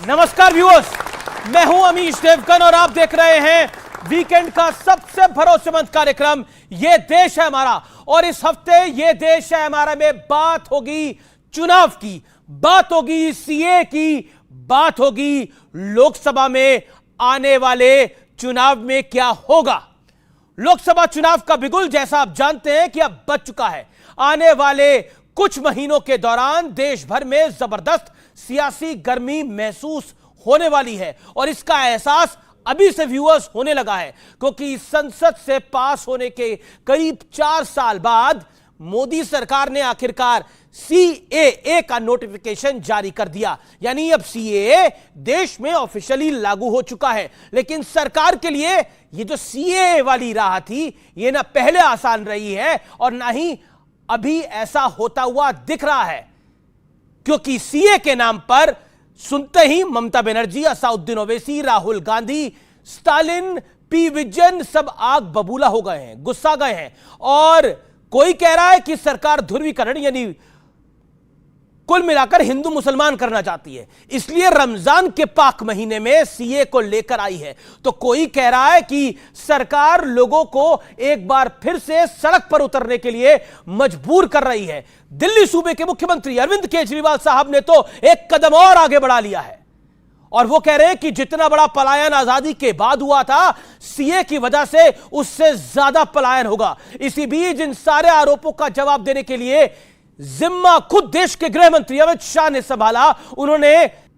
नमस्कार व्यूअर्स, मैं हूं अमीश देवगन और आप देख रहे हैं वीकेंड का सबसे भरोसेमंद कार्यक्रम ये देश है हमारा। और इस हफ्ते ये देश है हमारा में बात होगी चुनाव की, बात होगी सीए की, बात होगी लोकसभा में आने वाले चुनाव में क्या होगा। लोकसभा चुनाव का बिगुल जैसा आप जानते हैं कि अब बज चुका है। आने वाले कुछ महीनों के दौरान देश भर में जबरदस्त सियासी गर्मी महसूस होने वाली है और इसका एहसास अभी से व्यूअर्स होने लगा है, क्योंकि संसद से पास होने के करीब 4 साल बाद मोदी सरकार ने आखिरकार सीएए का नोटिफिकेशन जारी कर दिया। यानी अब सीएए देश में ऑफिशियली लागू हो चुका है। लेकिन सरकार के लिए ये जो सीएए वाली राह थी, ये ना पहले आसान रही है और ना ही अभी ऐसा होता हुआ दिख रहा है, क्योंकि सीए के नाम पर सुनते ही ममता बनर्जी, असाउद्दीन ओवैसी, राहुल गांधी, स्टालिन, पी विजयन सब आग बबूला हो गए हैं, गुस्सा गए हैं। और कोई कह रहा है कि सरकार ध्रुवीकरण यानी कुल मिलाकर हिंदू मुसलमान करना चाहती है, इसलिए रमजान के पाक महीने में सीए को लेकर आई है। तो कोई कह रहा है कि सरकार लोगों को एक बार फिर से सड़क पर उतरने के लिए मजबूर कर रही है। दिल्ली सूबे के मुख्यमंत्री अरविंद केजरीवाल साहब ने तो एक कदम और आगे बढ़ा लिया है और वो कह रहे हैं कि जितना बड़ा पलायन आजादी के बाद हुआ था, सीए की वजह से उससे ज्यादा पलायन होगा। इसी बीच इन सारे आरोपों का जवाब देने के लिए जिम्मा खुद देश के गृह मंत्री अमित शाह ने संभाला। उन्होंने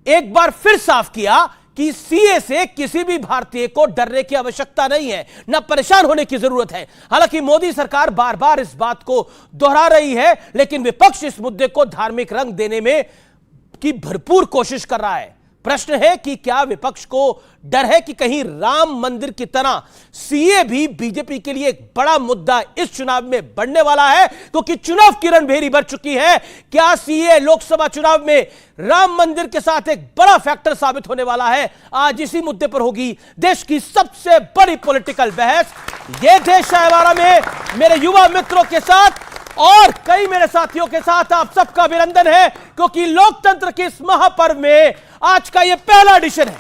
एक बार फिर साफ किया कि सीए से किसी भी भारतीय को डरने की आवश्यकता नहीं है, न परेशान होने की जरूरत है। हालांकि मोदी सरकार बार बार इस बात को दोहरा रही है, लेकिन विपक्ष इस मुद्दे को धार्मिक रंग देने में की भरपूर कोशिश कर रहा है। प्रश्न है कि क्या विपक्ष को डर है कि कहीं राम मंदिर की तरह सीए भी बीजेपी के लिए एक बड़ा मुद्दा इस चुनाव में बढ़ने वाला है, क्योंकि चुनाव की रणभेरी बढ़ चुकी है। क्या सीए लोकसभा चुनाव में राम मंदिर के साथ एक बड़ा फैक्टर साबित होने वाला है? आज इसी मुद्दे पर होगी देश की सबसे बड़ी पॉलिटिकल बहस। यह देश है हमारा में मेरे युवा मित्रों के साथ और कई मेरे साथियों के साथ आप सबका अभिनंदन है, क्योंकि लोकतंत्र के इस महापर्व में आज का यह पहला एडिशन है।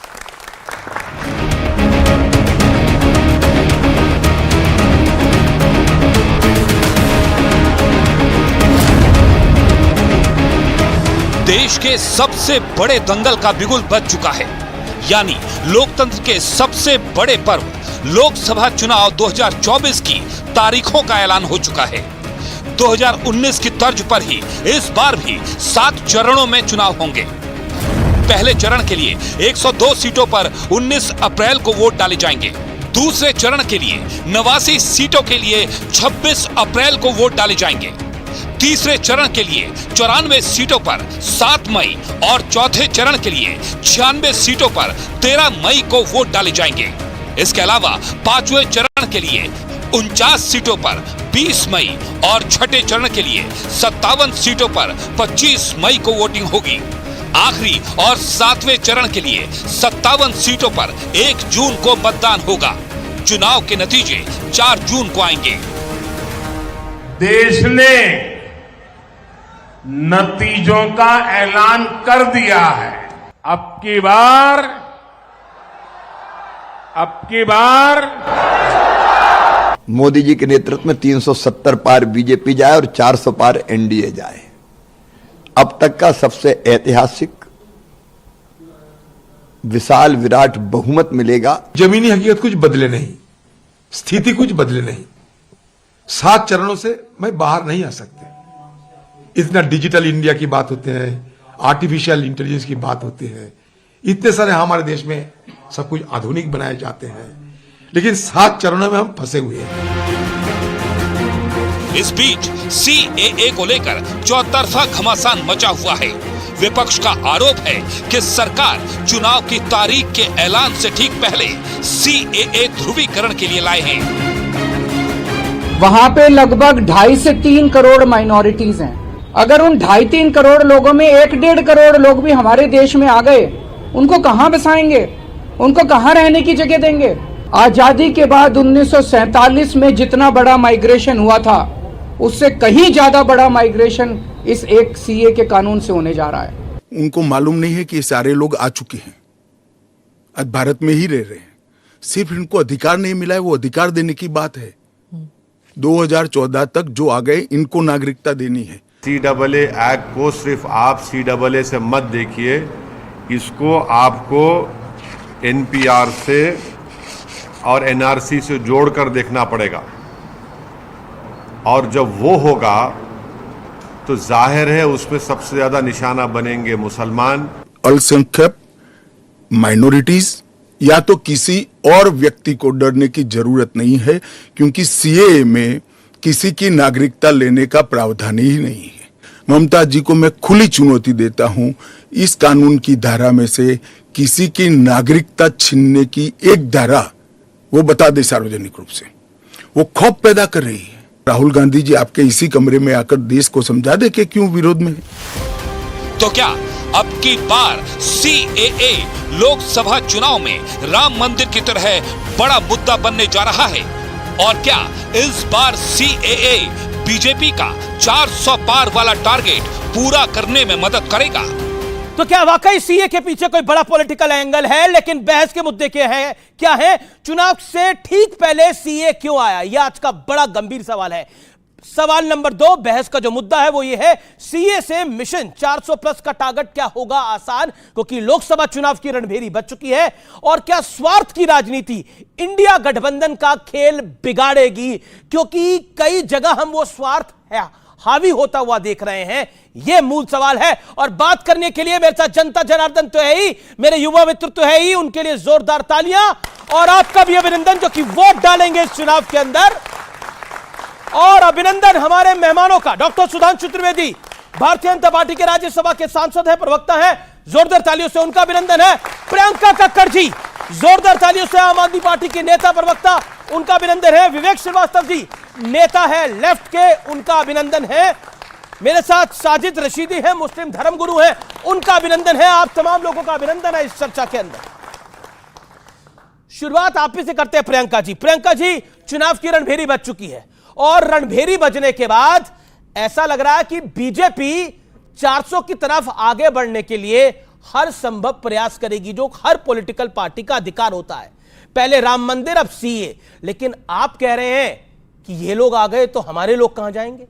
देश के सबसे बड़े दंगल का बिगुल बज चुका है, यानी लोकतंत्र के सबसे बड़े पर्व लोकसभा चुनाव 2024 की तारीखों का ऐलान हो चुका है। 2019 की तर्ज पर ही इस बार भी 7 चरणों में चुनाव होंगे। पहले चरण के लिए 102 सीटों पर 19 अप्रैल को वोट डाले जाएंगे। दूसरे चरण के लिए 89 सीटों के लिए 26 अप्रैल को वोट डाले जाएंगे। तीसरे चरण के लिए 94 सीटों पर 7 मई और चौथे चरण के लिए 96 सीटों पर 13 मई को वोट डाले जाएंगे। इसके अलावा पांचवें चरण के लिए 49 सीटों पर 20 मई और छठे चरण के लिए 57 सीटों पर 25 मई को वोटिंग होगी। आखिरी और 7वें चरण के लिए 57 सीटों पर 1 जून को मतदान होगा। चुनाव के नतीजे 4 जून को आएंगे। देश ने नतीजों का ऐलान कर दिया है। अब की बार मोदी जी के नेतृत्व में 370 पार बीजेपी जाए और 400 पार एनडीए जाए। अब तक का सबसे ऐतिहासिक विशाल विराट बहुमत मिलेगा। जमीनी हकीकत कुछ बदले नहीं, स्थिति कुछ बदले नहीं। 7 चरणों से मैं बाहर नहीं आ सकते। इतना डिजिटल इंडिया की बात होते हैं, आर्टिफिशियल इंटेलिजेंस की बात होती है, इतने सारे हमारे देश में सब कुछ आधुनिक बनाए जाते हैं, लेकिन 7 चरणों में हम फंसे हुए हैं। इस बीच सीएए को लेकर चौतरफा घमासान मचा हुआ है। विपक्ष का आरोप है कि सरकार चुनाव की तारीख के ऐलान से ठीक पहले सीएए ध्रुवीकरण के लिए लाए हैं। वहां पे लगभग 2.5 से 3 करोड़ माइनॉरिटीज हैं। अगर उन 2.5-3 करोड़ लोगों में 1-1.5 करोड़ लोग भी हमारे देश में आ गए, उनको कहां बसाएंगे? उनको कहां रहने की जगह देंगे? आजादी के बाद 1947 में जितना बड़ा माइग्रेशन हुआ था, उससे कहीं ज्यादा बड़ा माइग्रेशन इस एक सीए के कानून से होने जा रहा है। उनको मालूम नहीं है कि ये सारे लोग आ चुके हैं, आज भारत में ही रह रहे हैं, सिर्फ इनको अधिकार नहीं मिला है, वो अधिकार देने की बात है। 2014 तक जो आ गए इनको नागरिकता देनी है। CAA एक्ट को सिर्फ आप CAA से मत देखिए, इसको आपको NPR से और NRC से जोड़कर देखना पड़ेगा, और जब वो होगा तो जाहिर है उसमें सबसे ज्यादा निशाना बनेंगे मुसलमान, अल्पसंख्यक, माइनॉरिटीज, या तो किसी और व्यक्ति को डरने की जरूरत नहीं है, क्योंकि CAA में किसी की नागरिकता लेने का प्रावधान ही नहीं है। ममता जी को मैं खुली चुनौती देता हूं, इस कानून की धारा में से किसी की नागरिकता छीनने की एक धारा वो बता दे सार्वजनिक रूप से। वो खौफ पैदा कर रही है। राहुल गांधी जी आपके इसी कमरे में आकर देश को समझा दे कि क्यों विरोध में है। तो क्या अब की बार CAA लोकसभा चुनाव में राम मंदिर की तरह बड़ा मुद्दा बनने जा रहा है? और क्या इस बार CAA बीजेपी का 400 पार वाला टारगेट पूरा करने में मदद करेगा? तो क्या वाकई CAA के पीछे कोई बड़ा पॉलिटिकल एंगल है? लेकिन बहस के मुद्दे क्या है? चुनाव से ठीक पहले CAA क्यों आया? यह आज का बड़ा गंभीर सवाल है। सवाल नंबर 2, बहस का जो मुद्दा है वो ये है, CAA से मिशन 400 प्लस का टारगेट क्या होगा आसान? क्योंकि लोकसभा चुनाव की रणभेरी बच चुकी है। और क्या स्वार्थ की राजनीति इंडिया गठबंधन का खेल बिगाड़ेगी? क्योंकि कई जगह हम वो स्वार्थ है हावी होता हुआ देख रहे हैं। यह मूल सवाल है। और बात करने के लिए मेरे साथ जनता जनार्दन तो है ही, मेरे युवा मित्र तो है ही, उनके लिए जोरदार तालियां और आपका भी अभिनंदन जो कि वोट डालेंगे इस चुनाव के अंदर। और अभिनंदन हमारे मेहमानों का, डॉक्टर सुधांशु त्रिवेदी भारतीय जनता पार्टी के राज्यसभा के सांसद है, प्रवक्ता है, जोरदार तालियों से उनका अभिनंदन है। प्रियंका कक्कड़ जी, जोरदार तालियों से आम आदमी पार्टी की नेता प्रवक्ता, उनका अभिनंदन है। विवेक श्रीवास्तव जी नेता है लेफ्ट के, उनका अभिनंदन है। मेरे साथ साजिद रशीदी है, मुस्लिम धर्मगुरु है, उनका अभिनंदन है। आप तमाम लोगों का अभिनंदन है इस चर्चा के अंदर। शुरुआत आप ही से करते हैं प्रियंका जी। प्रियंका जी, चुनाव की रणभेरी बच चुकी है और रणभेरी बजने के बाद ऐसा लग रहा है कि बीजेपी 400 की तरफ आगे बढ़ने के लिए हर संभव प्रयास करेगी, जो हर पॉलिटिकल पार्टी का अधिकार होता है। पहले राम मंदिर, अब CAA। लेकिन आप कह रहे हैं कि ये लोग आ गए तो हमारे लोग कहां जाएंगे?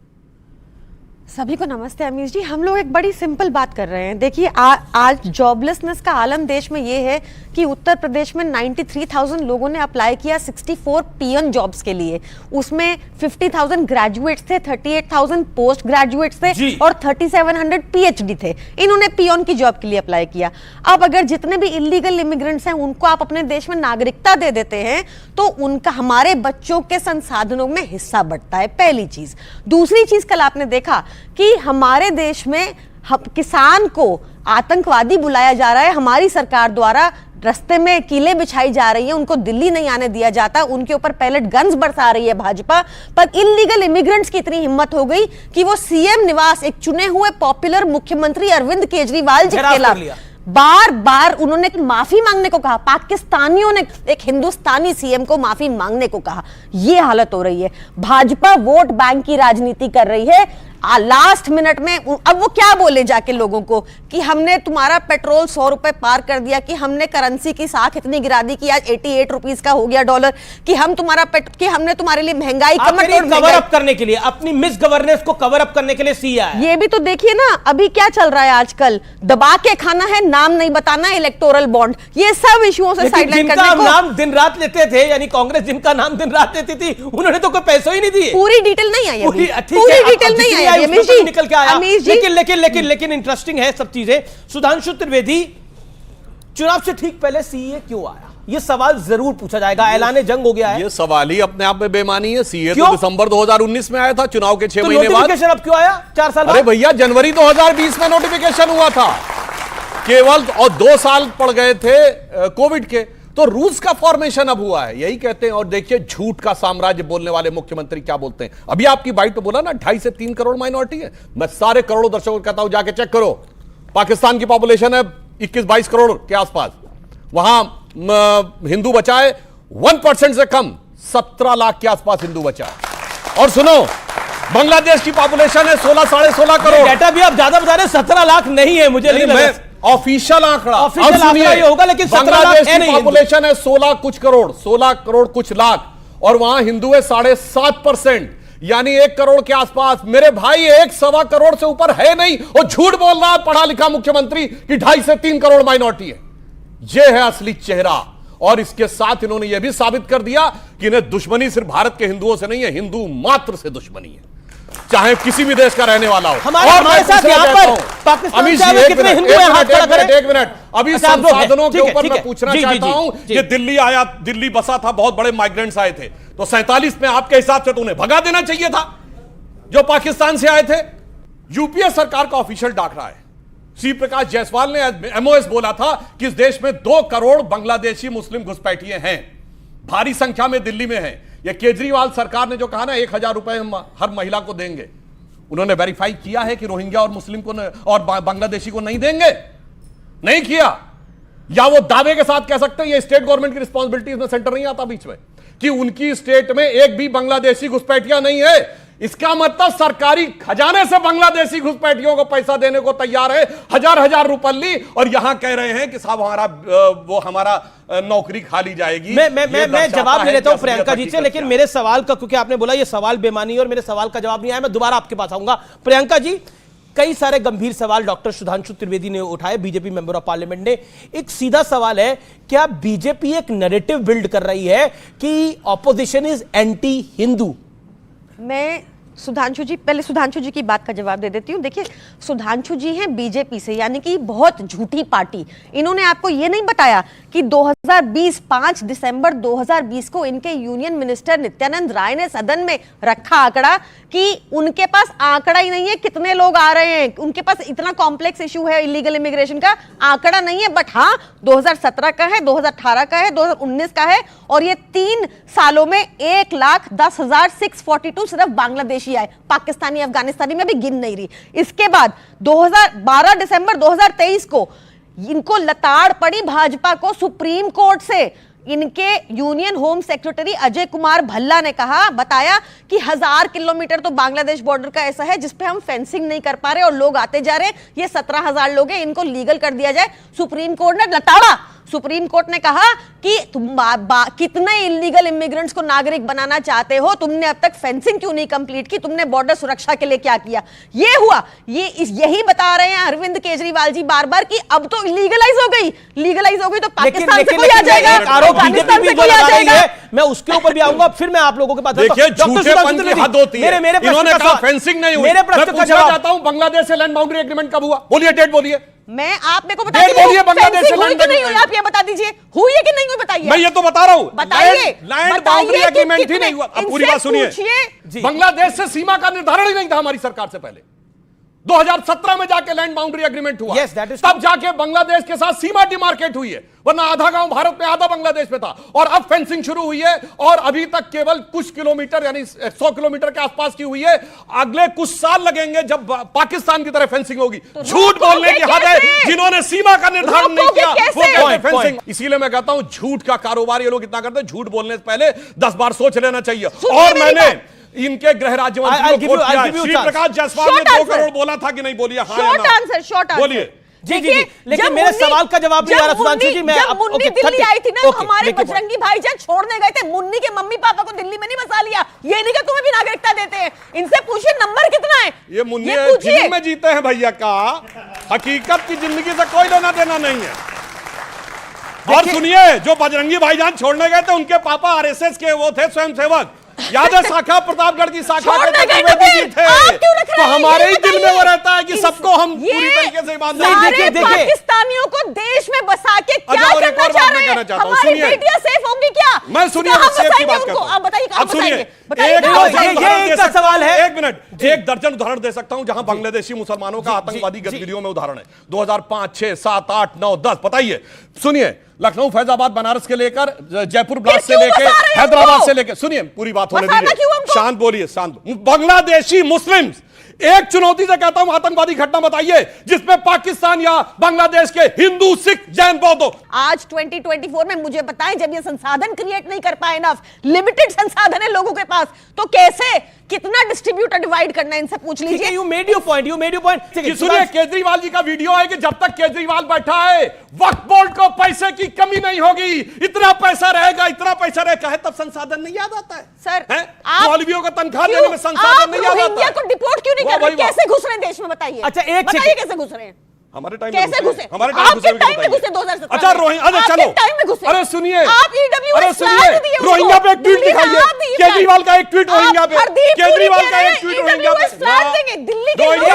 सभी को नमस्ते अमीश जी। हम लोग एक बड़ी सिंपल बात कर रहे हैं। देखिए आज जॉबलेसनेस का आलम देश में ये है कि उत्तर प्रदेश में 93,000 लोगों ने अप्लाई किया 64 पियन जॉब्स के लिए। उसमें 50,000 ग्रेजुएट्स थे, 38,000 पोस्ट ग्रेजुएट्स थे और 3700 PhD थे। इन्होंने पियन की जॉब के लिए अप्लाई किया। अब अगर जितने भी इलीगल इमिग्रेंट्स हैं उनको आप अपने देश में नागरिकता दे देते हैं तो उनका हमारे बच्चों के संसाधनों में हिस्सा बढ़ता है, पहली चीज। दूसरी चीज, कल आपने देखा कि हमारे देश में किसान को आतंकवादी बुलाया जा रहा है। हमारी सरकार द्वारा रास्ते में कीलें बिछाई जा रही है, उनको दिल्ली नहीं आने दिया जाता, उनके ऊपर पैलेट गन्स बरसा रही है भाजपा। पर इलीगल इमिग्रेंट्स की इतनी हिम्मत हो गई कि वो CM निवास, एक चुने हुए पॉपुलर मुख्यमंत्री अरविंद केजरीवाल जी के खिलाफ बार बार उन्होंने माफी मांगने को कहा। पाकिस्तानियों ने एक हिंदुस्तानी CM को माफी मांगने को कहा। ये हालत हो रही है। भाजपा वोट बैंक की राजनीति कर रही है। लास्ट मिनट में अब वो क्या बोले जाके लोगों को कि हमने तुम्हारा पेट्रोल 100 रुपए पार कर दिया, कि हमने करेंसी की साख इतनी गिरा दी कि आज 88 रुपीस का हो गया डॉलर, कि हम कि हमने तुम्हारे लिए महंगाई कवर अप करने के लिए, अपनी मिस गवर्नेंस को कवर अप करने के लिए CAA आया। ये भी तो देखिए ना, अभी क्या चल रहा है आजकल, दबा के खाना है, नाम नहीं बताना, इलेक्टोरल बॉन्ड, ये सब इशुओं से साइडलाइन करने को नाम दिन रात लेते थे, यानी कांग्रेस जिनका नाम दिन रात लेती थी, उन्होंने तो कोई पैसे ही नहीं दिए। पूरी डिटेल नहीं आई, पूरी डिटेल नहीं आई निकल के आया। लेकिन इंटरेस्टिंग है सब चीजें। सुधांशु त्रिवेदी, चुनाव से ठीक पहले CAA क्यों आया? ये सवाल जरूर पूछा जाएगा। ऐलान जंग हो गया है, ये सवाल ही अपने आप में बेमानी है। CAA तो दिसंबर 2019 में आया था, चुनाव के 6 महीने बाद। नोटिफिकेशन अब क्यों आया 4 साल बाद? अरे भैया, जनवरी 2020 में नोटिफिकेशन हुआ था केवल, और 2 साल पड़ गए थे कोविड के। तो रूल्स का फॉर्मेशन अब हुआ है, यही कहते हैं। और देखिए, झूठ का साम्राज्य बोलने वाले मुख्यमंत्री क्या बोलते हैं। अभी आपकी बाइट पे बोला ना 2.5 से 3 करोड़ माइनॉरिटी है। मैं सारे करोड़ों दर्शकों को कहता हूं, जाके चेक करो। पाकिस्तान की पॉपुलेशन है 21-22 करोड़ के आसपास, वहां हिंदू बचा है 1% से कम, 17 लाख के आसपास हिंदू बचा है। और सुनो, बांग्लादेश की पॉपुलेशन है 16 साढ़े 16 करोड़। डेटा भी आप ज्यादा बता रहे हैं, 17 लाख नहीं है, मुझे नहीं लगा। ऑफिशियल आंकड़ा, ऑफिशियल आंकड़ा ये होगा, लेकिन 17 लाख है नहीं। पॉपुलेशन है 16 कुछ करोड़, 16 करोड़ कुछ लाख, और वहां हिंदू है 7.5%, यानी 1 करोड़ के आसपास। मेरे भाई 1.25 करोड़ से ऊपर है नहीं, और झूठ बोल रहा पढ़ा लिखा मुख्यमंत्री कि 2.5 से 3 करोड़ माइनॉरिटी है। यह है असली चेहरा। और इसके साथ इन्होंने यह भी साबित कर दिया कि इन्हें दुश्मनी सिर्फ भारत के हिंदुओं से नहीं है, हिंदू मात्र से दुश्मनी है, चाहे किसी भी देश का रहने वाला हो। हमारे साथ यहाँ पर पाकिस्तान से कितने हिंदू हैं, हाथ खड़ा करें। एक मिनट, अभी संसाधनों के ऊपर मैं पूछना चाहता हूं कि दिल्ली आया, दिल्ली बसा था, बहुत बड़े माइग्रेंट्स आए थे, तो 47 में आपके हिसाब से तो उन्हें भगा देना चाहिए था जो पाकिस्तान से आए थे। यूपीए सरकार का ऑफिशियल डाक रहा है, श्री प्रकाश जायसवाल ने एमओएस बोला था कि इस देश में 2 करोड़ बांग्लादेशी मुस्लिम घुसपैठिए हैं, भारी संख्या में दिल्ली में हैं। यह केजरीवाल सरकार ने जो कहा ना 1000 रुपए हम हर महिला को देंगे, उन्होंने वेरीफाई किया है कि रोहिंग्या और मुस्लिम को और बांग्लादेशी को नहीं देंगे? नहीं किया। या वो दावे के साथ कह सकते हैं ये स्टेट गवर्नमेंट की रिस्पॉन्सिबिलिटी में, सेंटर नहीं आता बीच में, कि उनकी स्टेट में एक भी बांग्लादेशी घुसपैठिया नहीं है। इसका मतलब सरकारी खजाने से बांग्लादेशी घुसपैठियों को पैसा देने को तैयार है, हजार रुपल्ली, और यहां कह रहे हैं कि साहब हमारा नौकरी खाली जाएगी। मैं जवाब ले लेता हूं प्रियंका जी से, लेकिन मेरे सवाल का, क्योंकि आपने बोला ये सवाल बेमानी है और मेरे सवाल का जवाब नहीं आया, मैं दोबारा आपके पास आऊंगा। प्रियंका जी, कई सारे गंभीर सवाल डॉक्टर सुधांशु त्रिवेदी ने उठाए, बीजेपी मेंबर ऑफ पार्लियामेंट ने। एक सीधा सवाल है, क्या बीजेपी एक नैरेटिव बिल्ड कर रही है कि ऑपोजिशन इज एंटी हिंदू? मैं सुधांशु जी, पहले सुधांशु जी की बात का जवाब दे देती हूँ। देखिए, सुधांशु जी हैं बीजेपी से, यानी कि बहुत झूठी पार्टी। इन्होंने आपको ये नहीं बताया कि 5 दिसंबर 2020 को इनके यूनियन मिनिस्टर नित्यानंद राय ने सदन में रखा आंकड़ा कि उनके पास आंकड़ा ही नहीं है कितने लोग आ रहे हैं, उनके पास इतना कॉम्प्लेक्स इशू है इलीगल इमिग्रेशन का, आंकड़ा नहीं है। बट हाँ, 2017 का है, 2018 का है, 2019 का है, और ये 3 सालों में 1,10,642 सिर्फ बांग्लादेशी आए, पाकिस्तानी अफगानिस्तानी में भी गिन नहीं रही। इसके बाद 12 दिसंबर 2023 को इनको लताड़ पड़ी भाजपा को सुप्रीम कोर्ट से। इनके union home secretary Ajay Kumar Bhalla ने बताया कि 1000 किलोमीटर तो बांग्लादेश बॉर्डर का ऐसा है जिसपे हम फेंसिंग नहीं कर पा रहे और लोग आते जा रहे हैं, ये 17,000 लोग हैं, इनको लीगल कर दिया जाए। सुप्रीम कोर्ट ने लताड़ा, सुप्रीम कोर्ट ने कहा कि तुम कितने इलीगल इमिग्रेंट्स को नागरिक बनाना चाहते हो, तुमने अब तक फेंसिंग क्यों नहीं कंप्लीट की, तुमने बॉर्डर सुरक्षा के लिए क्या किया? ये हुआ, यही बता रहे हैं अरविंद केजरीवाल जी बार बार कि अब तो लीगलाइज हो गई, लीगलाइज हो गई तो पाकिस्तान से कोई आ जाएगा, पाकिस्तान से कोई आ जाएगा। मैं उसके ऊपर भी आऊंगा, फिर मैं आप लोगों के पास देखिए, झूठेपन की हद होती है। इन्होंने कहा फेंसिंग नहीं हुई, मेरे प्रश्न का जवाब चाहता हूं, बांग्लादेश से लैंड बाउंड्री एग्रीमेंट कब हुआ? बोलिए, डेट बोलिए। मैं आप मेरे को बता दीजिए, बांग्लादेश से हुई कि नहीं हुई, आप ये बता दीजिए, हुई है कि नहीं हुई बताइए। मैं ये तो बता रहा हूं, बताइए, लैंड बाउंड्री एग्रीमेंट ही नहीं हुआ। अब पूरी बात सुनिए, बांग्लादेश से सीमा का निर्धारण ही नहीं था हमारी सरकार से पहले। 2017 में जाके लैंड बाउंड्री एग्रीमेंट हुआ, तब जाके बांग्लादेश के साथ सीमा डिमार्केट हुई है, वरना आधा गांव भारत में आधा बांग्लादेश में था। और अब फेंसिंग शुरू हुई है, और अभी तक केवल कुछ किलोमीटर यानी 100 किलोमीटर के आसपास की हुई है। अगले कुछ साल लगेंगे जब पाकिस्तान की तरह फेंसिंग होगी। झूठ बोलने की हद है, जिन्होंने सीमा का निर्धारण नहीं किया वो कहते हैं फेंसिंग। इसीलिए मैं कहता हूं, झूठ का कारोबार ये लोग इतना करते हैं, झूठ बोलने से पहले 10 बार सोच लेना चाहिए। और मैंने इनके गृह राज्य मंत्री को श्री प्रकाश जायसवाल ने 2 करोड़ बोला था कि नहीं बोलिए? शॉर्ट आंसर बोलिए। जी, लेकिन मेरे सवाल का जवाब नहीं आ रहा सुधांशु जी। जब मुन्नी दिल्ली आई थी ना, हमारे बजरंगी भाईजान छोड़ने गए थे, मुन्नी के मम्मी पापा को दिल्ली में नहीं बसा लिया, ये नहीं कि तुम्हें भी नागरिकता देते हैं। इनसे पूछिए नंबर कितना है। ये मुन्नी फिल्म में जीते हैं भैया का, हकीकत की जिंदगी से कोई लेना देना नहीं है। और सुनिए, जो बजरंगी भाईजान छोड़ने गए थे उनके पापा आरएसएस के वो थे स्वयंसेवक, याद है शाखा प्रतापगढ़ की शाखा के जी थे। तो हमारे ही दिल में वो रहता है कि सबको हम पूरी तरीके से ईमानदारी। देखिए पाकिस्तानियों को देश में बसा के क्या करना चाह रहे हैं? हमारी बेटियां सेफ होंगी क्या? मैं सुनिए, सेफ की बात करता हूं। आप बताइए, अब सुनिए, एक सवाल है, 1 मिनट, 1 दर्जन उदाहरण दे सकता हूं जहां बांग्लादेशी मुसलमानों का आतंकवादी गतिविधियों में उदाहरण है। 2005, 6, 7, 8, 9, 10 बताइए। सुनिए, लखनऊ, फैजाबाद, बनारस के लेकर जयपुर ब्लास्ट से लेकर हैदराबाद से लेकर, सुनिए पूरी बात होने दीजिए, शांत बोलिए, शांत। बांग्लादेशी मुस्लिम, एक चुनौती से कहता हूं, आतंकवादी घटना बताइए जिसमें पाकिस्तान या बांग्लादेश के हिंदू, सिख, जैन, बौद्ध आज 2024 में मुझे बताएं, जब ये संसाधन क्रिएट नहीं कर पाए, इनफ लिमिटेड संसाधन है लोगों के पास, तो कैसे कितना डिस्ट्रीब्यूटर डिवाइड करना है इनसे पूछ लीजिए। You made your point. सुनिए, केजरीवाल जी का वीडियो है कि जब तक केजरीवाल बैठा है वक्फ बोर्ड को पैसे की कमी नहीं होगी, इतना पैसा रहेगा, इतना पैसा रहेगा। तब संसाधन नहीं याद आता है सर? मौलवियों को तनख्वाह देने में संसाधन नहीं याद आता है। को डिपोर्ट क्यों नहीं कर रहे? कैसे घुस रहे हैं देश में बताइए। अच्छा, एक बताइए कैसे घुस रहे हैं? हमारे टाइम कैसे घुसे? हमारे आपके टाइम में घुसे 2017। अच्छा रोहिंग्या, चलो टाइम में घुसे। अरे सुनिए, आप ईडब्ल्यूएस अरे सुनिए, रोहिंग्या पे एक ट्वीट दिखाइए। केजरीवाल का एक ट्वीट रोहिंग्या पे, केजरीवाल का एक ट्वीट रोहिंग्या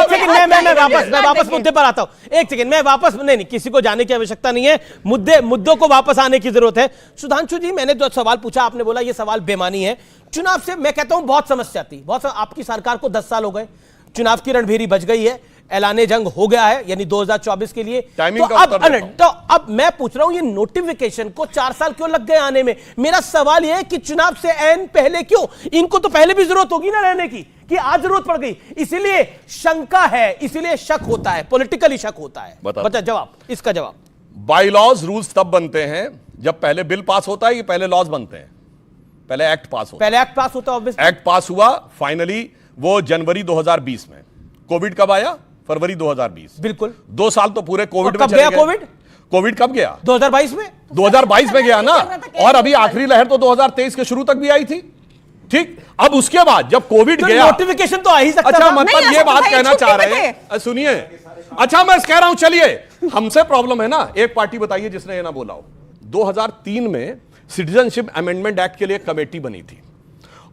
पे। मैं वापस मुद्दे पर आता हूं। एक सेकंड, मैं वापस नहीं, किसी को जाने की आवश्यकता नहीं है, मुद्दों को वापस आने की जरूरत है। सुधांशु जी, मैंने जो सवाल पूछा, आपने बोला ये सवाल बेमानी है। चुनाव से मैं कहता हूं बहुत समस्या थी, आपकी सरकार को 10 साल हो गए, चुनाव की रणभेरी बज गई है, ऐलाने जंग हो गया है, यानी 2024 के लिए। तो अब मैं पूछ रहा हूं, ये नोटिफिकेशन को 4 साल क्यों लग गए आने में? मेरा सवाल यह है कि चुनाव से ऐन पहले क्यों? इनको तो पहले भी जरूरत होगी ना रहने की, कि आज जरूरत पड़ गई, इसीलिए शंका है, इसीलिए शक होता है, पॉलिटिकली शक होता है। बता जवाब, इसका जवाब। बाई लॉज रूल्स तब बनते हैं जब पहले बिल पास होता है कि पहले लॉज बनते हैं? पहले एक्ट पास होता है। पहले एक्ट पास होता है। एक्ट पास हुआ फाइनली वो जनवरी 2020 में। कोविड कब आया? फरवरी 2020। बिल्कुल 2 साल तो पूरे कोविड में चले गए। कोविड कब गया? 2022 में। 2022 में गया ना, और अभी आखिरी लहर तो 2023 के शुरू तक भी आई थी। ठीक, अब उसके बाद जब कोविड गया, नोटिफिकेशन तो आ ही सकता अच्छा, था। मतलब ये बात कहना चाह रहे हैं, सुनिए, अच्छा मैं कह रहा हूं, चलिए हमसे प्रॉब्लम है ना, एक पार्टी बताइए जिसने ये ना बोला हो। 2003 में सिटीजनशिप अमेंडमेंट एक्ट के लिए एक कमेटी बनी थी,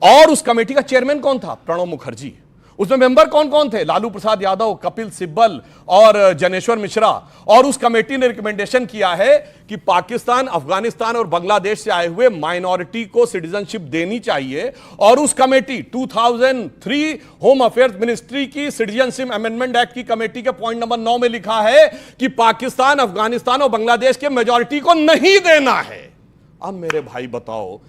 और उस कमेटी का चेयरमैन कौन था? प्रणब मुखर्जी। उसमें मेंबर कौन कौन थे? लालू प्रसाद यादव, कपिल सिब्बल और जनेश्वर मिश्रा। और उस कमेटी ने रिकमेंडेशन किया है कि पाकिस्तान, अफगानिस्तान और बांग्लादेश से आए हुए माइनॉरिटी को सिटीजनशिप देनी चाहिए। और उस कमेटी 2003 होम अफेयर्स मिनिस्ट्री की सिटीजनशिप अमेंडमेंट एक्ट की कमेटी के पॉइंट नंबर 9 में लिखा है कि पाकिस्तान, अफगानिस्तान और बांग्लादेश के मेजॉरिटी को नहीं देना है। अब मेरे भाई बताओ,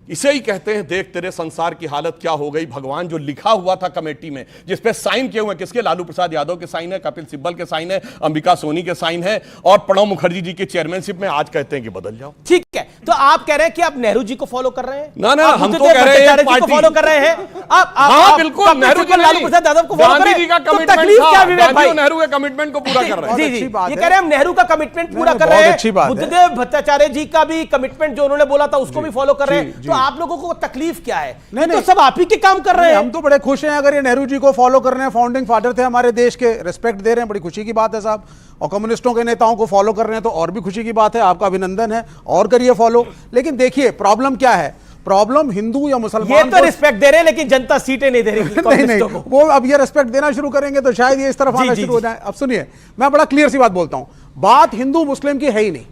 इसे ही कहते हैं देख तेरे संसार की हालत क्या हो गई। भगवान, जो लिखा हुआ था कमेटी में, जिसपे साइन किए हुए, किसके? लालू प्रसाद यादव के साइन है, कपिल सिब्बल के साइन है, अंबिका सोनी के साइन है, और प्रणब मुखर्जी जी की चेयरमैनशिप में आज कहते हैं कि बदल जाओ। ठीक है, तो आप कह रहे हैं कि आप नेहरू जी को फॉलो कर रहे हैं? ना, हम तो कह रहे हैं पार्टी फॉलो कर रहे हैं। आप बिल्कुल नेहरू जी, लालू प्रसाद यादव को फॉलो कर रहे हैं। गांधी जी का कमिटमेंट था, नेहरू के कमिटमेंट को पूरा कर रहे हैं। जी, ये कह रहे हैं हम नेहरू का कमिटमेंट पूरा कर रहे हैं, बुद्धदेव भट्टाचार्य जी का भी कमिटमेंट जो उन्होंने बोला था उसको भी फॉलो कर रहे हैं। तो आप लोगों को तकलीफ क्या है? नहीं, तो सब आप ही के काम कर रहे हैं। हम तो बड़े खुश हैं अगर ये नेहरू जी को फॉलो कर रहे हैं, फाउंडिंग फादर थे हमारे देश के, रिस्पेक्ट दे रहे हैं, बड़ी खुशी की बात है साहब। और कम्युनिस्टों के नेताओं को फॉलो कर रहे हैं तो और भी खुशी की बात है, आपका अभिनंदन है, और करिए फॉलो। लेकिन देखिए प्रॉब्लम क्या है, प्रॉब्लम हिंदू या मुसलमान, ये तो रिस्पेक्ट दे रहे हैं लेकिन जनता सीटें नहीं दे रही। नहीं, वो अब ये रिस्पेक्ट देना शुरू करेंगे तो शायद ये इस तरफ आना शुरू हो जाए। अब सुनिए, मैं बड़ा क्लियर सी बात बोलता हूं, बात हिंदू मुस्लिम की है ही नहीं।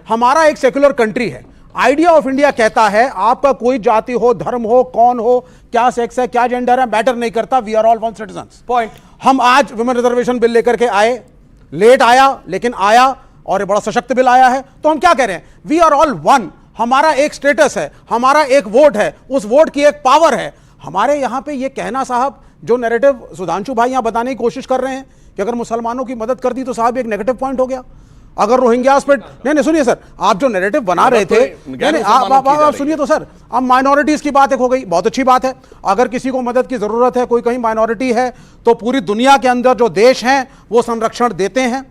हमारा एक सेक्युलर कंट्री है। आइडिया ऑफ इंडिया कहता है आपका कोई जाति हो, धर्म हो, कौन हो, क्या सेक्स है, क्या जेंडर है, मैटर नहीं करता, we are all one citizens. Point. हम आज वुमेन रिजर्वेशन बिल लेकर के आए, लेट आया लेकिन आया, और ये बड़ा सशक्त बिल आया है। तो हम क्या कह रहे हैं? We are all one. हमारा एक स्टेटस है, हमारा एक वोट है, उस वोट की एक पावर है। हमारे यहां पे ये कहना साहब, जो नैरेटिव सुधांशु भाई यहां बताने की कोशिश कर रहे हैं कि अगर मुसलमानों की मदद कर दी तो साहब एक नेगेटिव पॉइंट हो गया। अगर रोहिंग्यास पे नहीं सुनिए सर, आप जो नैरेटिव बना रहे थे, आप सुनिए तो सर, अब माइनॉरिटीज की बात एक हो गई, बहुत अच्छी बात है। अगर किसी को मदद की जरूरत है, कोई कहीं माइनॉरिटी है, तो पूरी दुनिया के अंदर जो देश हैं वो संरक्षण देते हैं,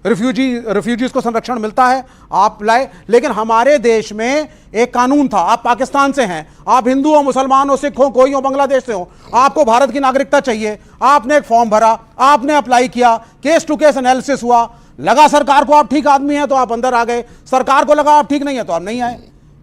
रिफ्यूजीज को संरक्षण मिलता है, आप लाए। लेकिन हमारे देश में एक कानून था, आप पाकिस्तान से हैं, आप हिंदू हो, मुसलमान हो, सिख हो, कोई हो, बांग्लादेश से हो, आपको भारत की नागरिकता चाहिए, आपने एक फॉर्म भरा, आपने अप्लाई किया, केस टू केस एनालिसिस हुआ, लगा सरकार को आप ठीक आदमी हैं तो आप अंदर आ गए, सरकार को लगा आप ठीक नहीं है तो आप नहीं आए,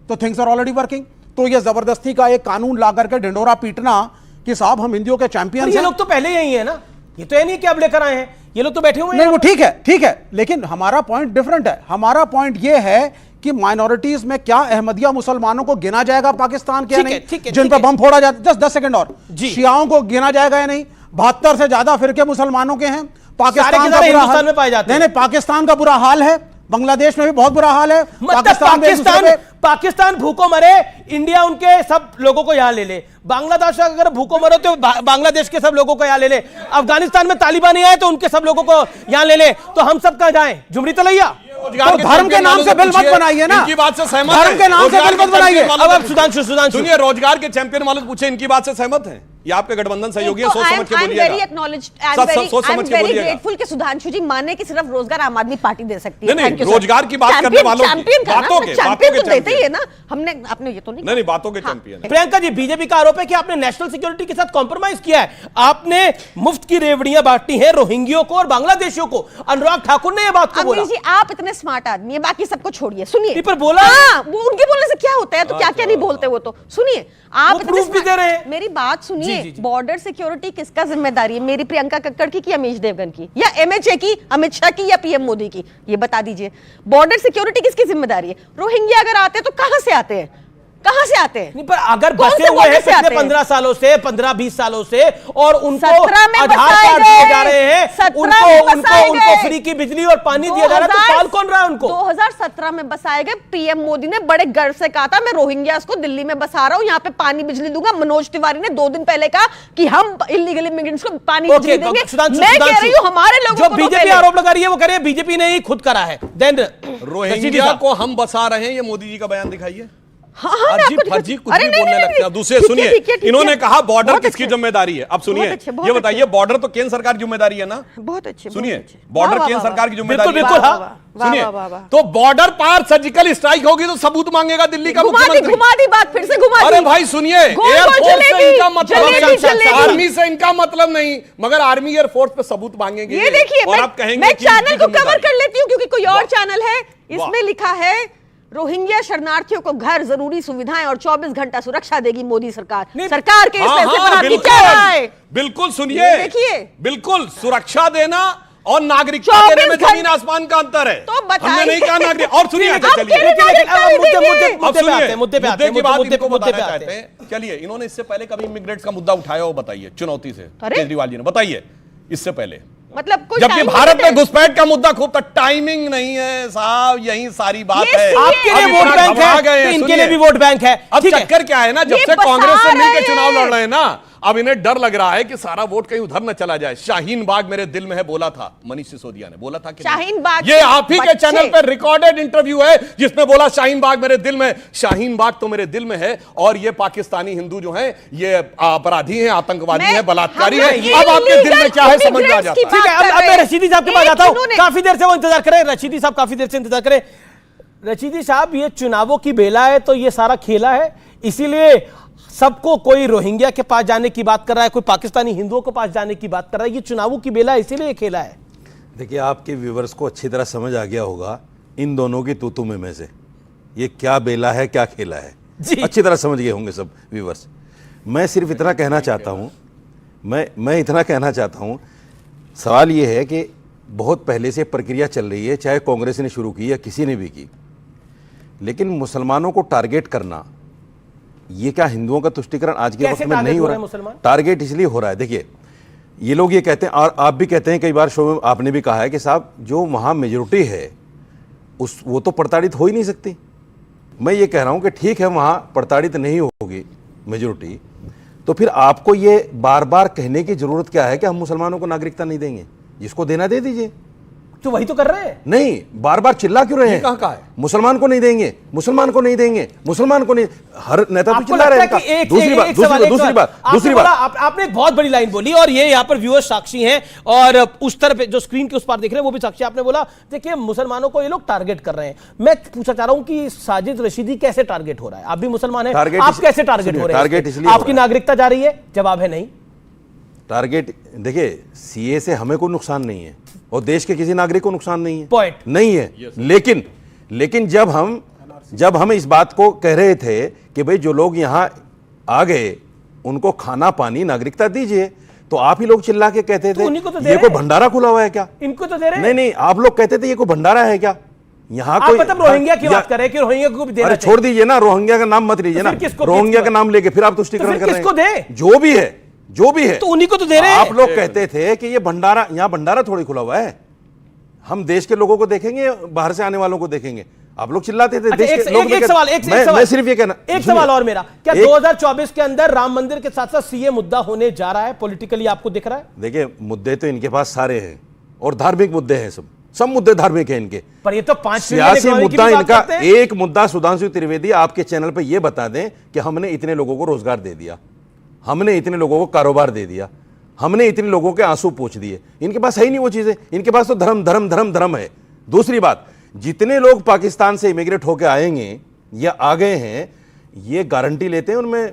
तो थिंग्स आर ऑलरेडी वर्किंग। तो ये जबरदस्ती का एक कानून ला करके ढिंडोरा पीटना कि साहब हम हिंदियों के चैंपियन हैं। ये लोग तो पहले यही है ना, ये तो नहीं कि अब लेकर आए हैं, ये लोग तो बैठे हुए हैं। नहीं, वो ठीक है, लेकिन हमारा पॉइंट डिफरेंट है। हमारा पॉइंट ये है कि माइनॉरिटीज में क्या अहमदिया मुसलमानों को गिना जाएगा पाकिस्तान के या नहीं, जिन पर बम फोड़ा जाता है? जस्ट 10 सेकंड और, शियाओं को गिना जाएगा या नहीं? 72 से ज्यादा फिरके मुसलमानों के हैं। पाकिस्तान का बुरा हाल में पाए जाते हैं। नहीं, पाकिस्तान का बुरा हाल है, बांग्लादेश में भी बहुत बुरा हाल है। पाकिस्तान भूखों मरे, इंडिया उनके सब लोगों को यहां ले ले। बांग्लादेश अगर भूखों मरो तो बांग्लादेश के सब लोगों को यहां ले ले। अफगानिस्तान में तालिबान नहीं आए तो उनके सब लोगों को यहां ले ले। तो हम सब कहां जाएं? झुमरी तलैया। तो धर्म के नाम से बिल मत बनाइए ना, इनकी बात से सहमत, धर्म के नाम से बिल मत बनाइए। अब सुधांशु सुनिए, रोजगार के चैंपियन वालों पूछे, इनकी बात से सहमत हैं? ये आपके गठबंधन सहयोगी हैं, तो सोच समझ के बोलिएगा। सोच समझ के बोलिएगा। ग्रेटफुल कि सुधांशु जी माने कि सिर्फ रोजगार आम आदमी पार्टी दे सकती है। नहीं, रोजगार की बात करने वालों की बातों के चैंपियन तो देते ही है ना, हमने आपने ये तो नहीं बातों के चैंपियन। प्रियंका जी, बीजेपी का आरोप है कि आपने नेशनल सिक्योरिटी के साथ कॉम्प्रोमाइज किया है, आपने मुफ्त की रेवड़ियां बांटी हैं रोहिंग्यों को और बांग्लादेशियों को। अनुराग ठाकुर ने यह बात को बोला। जी आप इतने स्मार्ट आदमी है, बाकी सबको छोड़िए, सुनिए। पर बोला वो उनके बोलने से क्या होता है, तो क्या क्या नहीं बोलते वो तो सुनिए। आप प्रूफ भी दे रहे हैं। मेरी बात सुनिए, बॉर्डर सिक्योरिटी किसका जिम्मेदारी है? मेरी प्रियंका कक्कड़ की कि अमीश देवगन की, या एमएचए की, अमित शाह की, या पीएम मोदी की? ये बता दीजिए, बॉर्डर सिक्योरिटी किसकी जिम्मेदारी है? रोहिंग्या अगर आते हैं तो कहां से आते हैं, कहां से आते हैं? नहीं, पर अगर बसे हुए हैं पिछले 15 सालों से, 15-20 सालों से, और उनको आधार कार्ड दिए जा रहे हैं, उनको फ्री की बिजली और पानी दिया जा रहा है, तो पाल कौन रहा है उनको? 2017 में बसाए गए। पीएम मोदी ने बड़े गर्व से कहा था, मैं रोहिंग्यास को दिल्ली में बसा रहा हूं, यहाँ पे पानी बिजली दूंगा। मनोज तिवारी ने 2 दिन पहले कहा कि हम इलीगल इमिग्रेंट्स को पानी बिजली देंगे। मैं कह रही हूं हमारे लोगों को, जो बीजेपी आरोप लगा रही है वो कह रही है बीजेपी ने ही खुद करा है। देन रोहिंग्या को हम बसा रहे हैं, ये मोदी जी का बयान दिखाइए। हाँ, फर्जी कुछ भी बोलने लगते हैं। दूसरे सुनिए, इन्होंने कहा बॉर्डर किसकी जिम्मेदारी है। अब सुनिए, ये बताइए, बॉर्डर तो केंद्र सरकार की जिम्मेदारी है ना? बहुत अच्छे। सुनिए, बॉर्डर केंद्र सरकार की जिम्मेदारी है। बिल्कुल। सुनिए, तो बॉर्डर पार सर्जिकल स्ट्राइक होगी तो सबूत मांगेगा दिल्ली का मुख्यमंत्री। घुमा दी बात, फिर से घुमा दी। अरे भाई सुनिए, एयरफोर्स से इनका मतलब, आर्मी से इनका मतलब नहीं, मगर आर्मी एयरफोर्स पे सबूत मांगेंगे। ये देखिए, और आप कहेंगे मैं चैनल को कवर कर लेती हूँ क्योंकि कोई और चैनल है, इसमें लिखा है रोहिंग्या शरणार्थियों को घर, जरूरी सुविधाएं और 24 घंटा सुरक्षा देगी मोदी सरकार। सरकार के इस फैसले पर आपकी क्या राय है? बिल्कुल सुनिए, देखिए, बिल्कुल सुरक्षा देना और नागरिकता देने में जमीन आसमान का अंतर है। तो हमने नहीं कहा नागरिक। और सुनिए, मुद्दे चलिए, इन्होंने इससे पहले कभी इमिग्रेंट्स का मुद्दा उठाया हो? बताइए, चुनौती से केजरीवाल जी ने बताइए इससे पहले। मतलब जबकि भारत में घुसपैठ का मुद्दा खूब था। टाइमिंग नहीं है साहब, यही सारी बात है। आपके लिए वोट बैंक है तो इनके लिए भी वोट बैंक है। अब चक्कर क्या है ना, जब से कांग्रेस से मिलकर चुनाव लड़ रहे हैं ना, अब इन्हें डर लग रहा है कि सारा वोट कहीं उधर न चला जाए। शाहीन बाग मेरे दिल में है बोला था मनीष सिसोदिया ने, बोला था कि शाहीन बाग, ये आप ही के चैनल पर रिकॉर्डेड इंटरव्यू है जिसमें बोला शाहीन बाग मेरे दिल में। शाहीन बाग तो मेरे दिल में है, और ये पाकिस्तानी हिंदू जो है ये अपराधी हैं, आतंकवादी हैं, बलात्कारी हैं। अब आपके दिल में क्या है समझ में आ जाता है। ठीक है, अब मैं रशीदी साहब के पास आता हूं। काफी देर से वो इंतजार करें, रशीदी साहब काफी देर से इंतजार करें। रशीदी साहब, ये चुनावों की बेला है तो ये सारा खेला है, इसीलिए सबको कोई रोहिंग्या के पास जाने की बात कर रहा है, कोई पाकिस्तानी हिंदुओं के पास जाने की बात कर रहा है। ये चुनावों की बेला है, इसीलिए खेला है। देखिए, आपके व्यूवर्स को अच्छी तरह समझ आ गया होगा इन दोनों की तूतू में से ये क्या बेला है, क्या खेला है। अच्छी तरह समझ गए होंगे सब व्यूवर्स। मैं सिर्फ इतना कहना चाहता हूं, मैं इतना कहना चाहता हूं, सवाल ये है कि बहुत पहले से प्रक्रिया चल रही है, चाहे कांग्रेस ने शुरू की या किसी ने भी की, लेकिन मुसलमानों को टारगेट करना, ये क्या हिंदुओं का तुष्टीकरण आज के वक्त में नहीं हो रहा है? टारगेट इसलिए हो रहा है, देखिए ये लोग ये कहते हैं, और आप भी कहते हैं, कई बार शो में आपने भी कहा है कि साहब जो वहां मेजोरिटी है वो तो प्रताड़ित हो ही नहीं सकती। मैं ये कह रहा हूं कि ठीक है, वहां प्रताड़ित नहीं होगी मेजोरिटी, तो फिर आपको ये बार बार कहने की जरूरत क्या है कि हम मुसलमानों को नागरिकता नहीं देंगे? जिसको देना दे दीजिए। तो वही तो कर रहे हैं। नहीं, बार बार चिल्ला क्यों रहे हैं? कहां है? मुसलमान को नहीं देंगे, मुसलमान को नहीं देंगे, मुसलमान को नहीं। हर नेता तो चिल्ला रहे हैं। दूसरी बात आपने एक बहुत बड़ी लाइन बोली, और ये यहाँ पर व्यूअर्स साक्षी हैं, और उस तरफ जो स्क्रीन के उस पार देख रहे हैं वो भी साक्षी। आपने बोला देखिए मुसलमानों को ये लोग टारगेट कर रहे हैं। मैं पूछना चाह रहा हूं कि साजिद रशीदी कैसे टारगेट हो रहा है? आप भी मुसलमान हैं, आप कैसे टारगेट हो रहे हैं? टारगेट इसलिए आपकी नागरिकता जा रही है? जवाब है नहीं। टारगेट देखिए, सीए से हमें कोई नुकसान नहीं है और देश के किसी नागरिक को नुकसान नहीं है, पॉइंट नहीं है। लेकिन जब हम इस बात को कह रहे थे कि भाई जो लोग यहां आ गए उनको खाना पानी नागरिकता दीजिए, तो आप ही लोग चिल्ला के कहते थे ये कोई भंडारा खुला हुआ है क्या? इनको तो दे रहे हैं। नहीं, आप लोग कहते थे ये कोई भंडारा है क्या? यहाँ कोई मतलब रोहिंग्या की बात कर रहे हैं कि रोहिंग्या को भी देना चाहिए। छोड़ दीजिए ना, रोहिंग्या का नाम मत लीजिए ना। रोहिंग्या का नाम लेके फिर आप तुष्टीकरण कर रहे हैं। जो भी है तो उन्हीं को तो दे रहे हैं। आप लोग कहते थे कि ये भंडारा, यहाँ भंडारा थोड़ी खुला हुआ है। हम देश के लोगों को देखेंगे, बाहर से आने वालों को देखेंगे। आप लोग चिल्लाते थे। एक सवाल सिर्फ ये कहना, एक सवाल और मेरा, क्या 2024 के अंदर राम मंदिर के साथ साथ सीए मुद्दा होने जा रहा है? पॉलिटिकली आपको दिख रहा है? देखिए, मुद्दे तो इनके पास सारे हैं और धार्मिक मुद्दे हैं, सब मुद्दे धार्मिक हैं इनके। पर ये तो 5 सियासी मुद्दा इनका, एक मुद्दा सुधांशु त्रिवेदी आपके चैनल पर यह बता दें कि हमने इतने लोगों को रोजगार दे दिया, हमने इतने लोगों को कारोबार दे दिया, हमने इतने लोगों के आंसू पोंछ दिए। इनके पास है ही नहीं वो चीजें, इनके पास तो धर्म धर्म धर्म धर्म है। दूसरी बात, जितने लोग पाकिस्तान से इमिग्रेट होकर आएंगे या आ गए हैं, ये गारंटी लेते हैं उनमें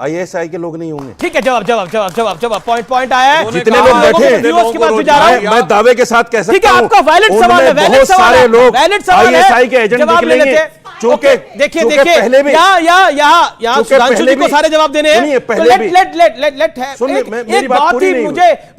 ISI के लोग नहीं होंगे। ठीक है, जवाब पॉइंट आया है। जितने लोग बैठे हैं, मैं दावे के साथ कह सकता हूं, ठीक है, आपका वैलिड सवाल है, बहुत सारे लोग ISI के एजेंट निकलेंगे। चूंकि देखिए पहले भी यहाँ सुधांशु जी को सारे जवाब देने हैं। एक बात ही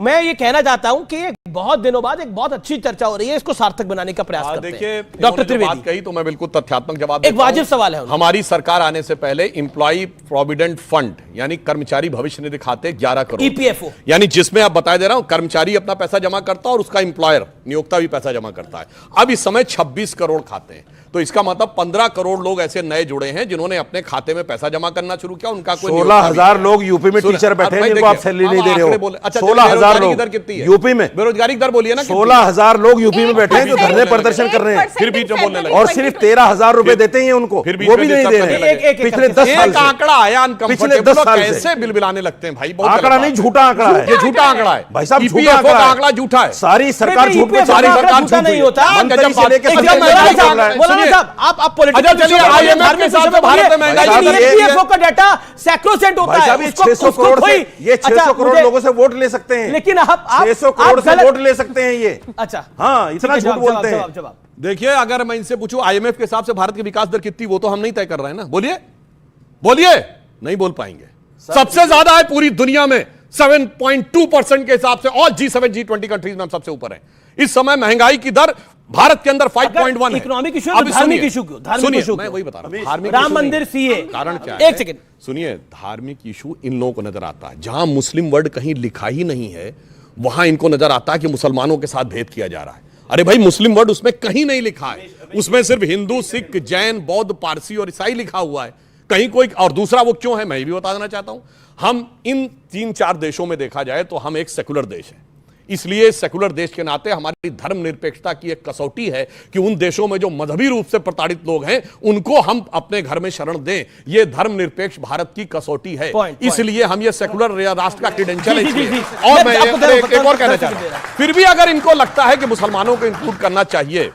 मैं ये कहना चाहता हूं कि बहुत दिनों बाद एक बहुत अच्छी चर्चा हो रही है, इसको सार्थक बनाने का प्रयास करते हैं। देखिए, डॉक्टर त्रिवेदी बात कही तो मैं बिल्कुल तथ्यात्मक जवाब एक वाजिब सवाल है। हमारी सरकार आने से पहले इंप्लॉई प्रोविडेंट फंड यानी कर्मचारी भविष्य निधि खाते 11 करोड़ EPFO, यानी जिसमें आप बता दे रहा हूं कर्मचारी अपना पैसा जमा करता है और उसका इंप्लॉयर नियोक्ता भी पैसा जमा करता है। अब इस समय 26 करोड़ खाते हैं, तो इसका मतलब 15 करोड़ लोग ऐसे नए जुड़े हैं जिन्होंने अपने खाते में पैसा जमा करना शुरू किया। उनका कोई 16,000 लोग यूपी में टीचर बैठे हैं जिनको आप सैलरी नहीं दे रहे हो। 16,000 लोग कितनी है यूपी में? बेरोजगारी दर बोलिए ना। 16,000 लोग यूपी में बैठे हैं जो धरने प्रदर्शन कर रहे हैं, फिर भी जो बोलने लगे, और सिर्फ 13,000 रुपए देते हैं उनको, वो भी नहीं दे रहे हैं। पिछले 10 साल से आंकड़ा आया, पिछले 10 साल से कैसे बिलबिलाने लगते हैं भाई। आंकड़ा नहीं, झूठा आंकड़ा है, ये झूठा आंकड़ा है भाई साहब, झूठा आंकड़ा झूठा है। सारी सरकार झूठ पे, सारी सरकार झूठा नहीं होता। IMF के साथ भारत में EPFO का डाटा सैक्रोसेंट होता है। ये 600 करोड़ से, ये 600 करोड़ लोगों से वोट ले सकते हैं, लेकिन आप 600 करोड़ से वोट ले सकते हैं ये। अच्छा, हाँ, इतना झूठ बोलते हैं। देखिए, अगर मैं इनसे पूछूं IMF के हिसाब से भारत की विकास दर कितनी, वो तो हम नहीं तय कर रहे हैं ना। बोलिए बोलिए, नहीं बोल पाएंगे। सबसे ज्यादा है पूरी दुनिया में 7.2% के हिसाब से, और G7 G20 कंट्रीज में हम सबसे ऊपर हैं। इस समय महंगाई की दर भारत के अंदर 5.1 है। इकोनॉमिक इशू है, धार्मिक इशू क्यों? धार्मिक इशू मैं वही बता रहा हूं, राम मंदिर सीए कारण क्या है? एक सेकंड सुनिए, धार्मिक इशू इन लोगों को नजर आता है, जहां मुस्लिम वर्ड कहीं लिखा ही नहीं है वहां इनको नजर आता है कि मुसलमानों के साथ भेद किया जा रहा है। अरे भाई, मुस्लिम वर्ड उसमें कहीं नहीं लिखा है, उसमें सिर्फ हिंदू, सिख, जैन, बौद्ध, पारसी और ईसाई लिखा हुआ है, कहीं कोई। और दूसरा वो क्यों है मैं भी बता देना चाहता हूं। हम इन 3-4 देशों में देखा जाए तो हम एक सेकुलर देश है, इसलिए सेकुलर देश के नाते हमारी धर्मनिरपेक्षता की एक कसौटी है कि उन देशों में जो मजहबी रूप से प्रताड़ित लोग हैं उनको हम अपने घर में शरण दें। ये धर्मनिरपेक्ष भारत की कसौटी है, इसलिए हम ये सेकुलर राष्ट्र का क्रेडेंशियल है। और मैं एक और कहना चाहता हूं, फिर भी अगर इनको लगता है कि मुसलमानों को इंक्लूड करना चाहिए,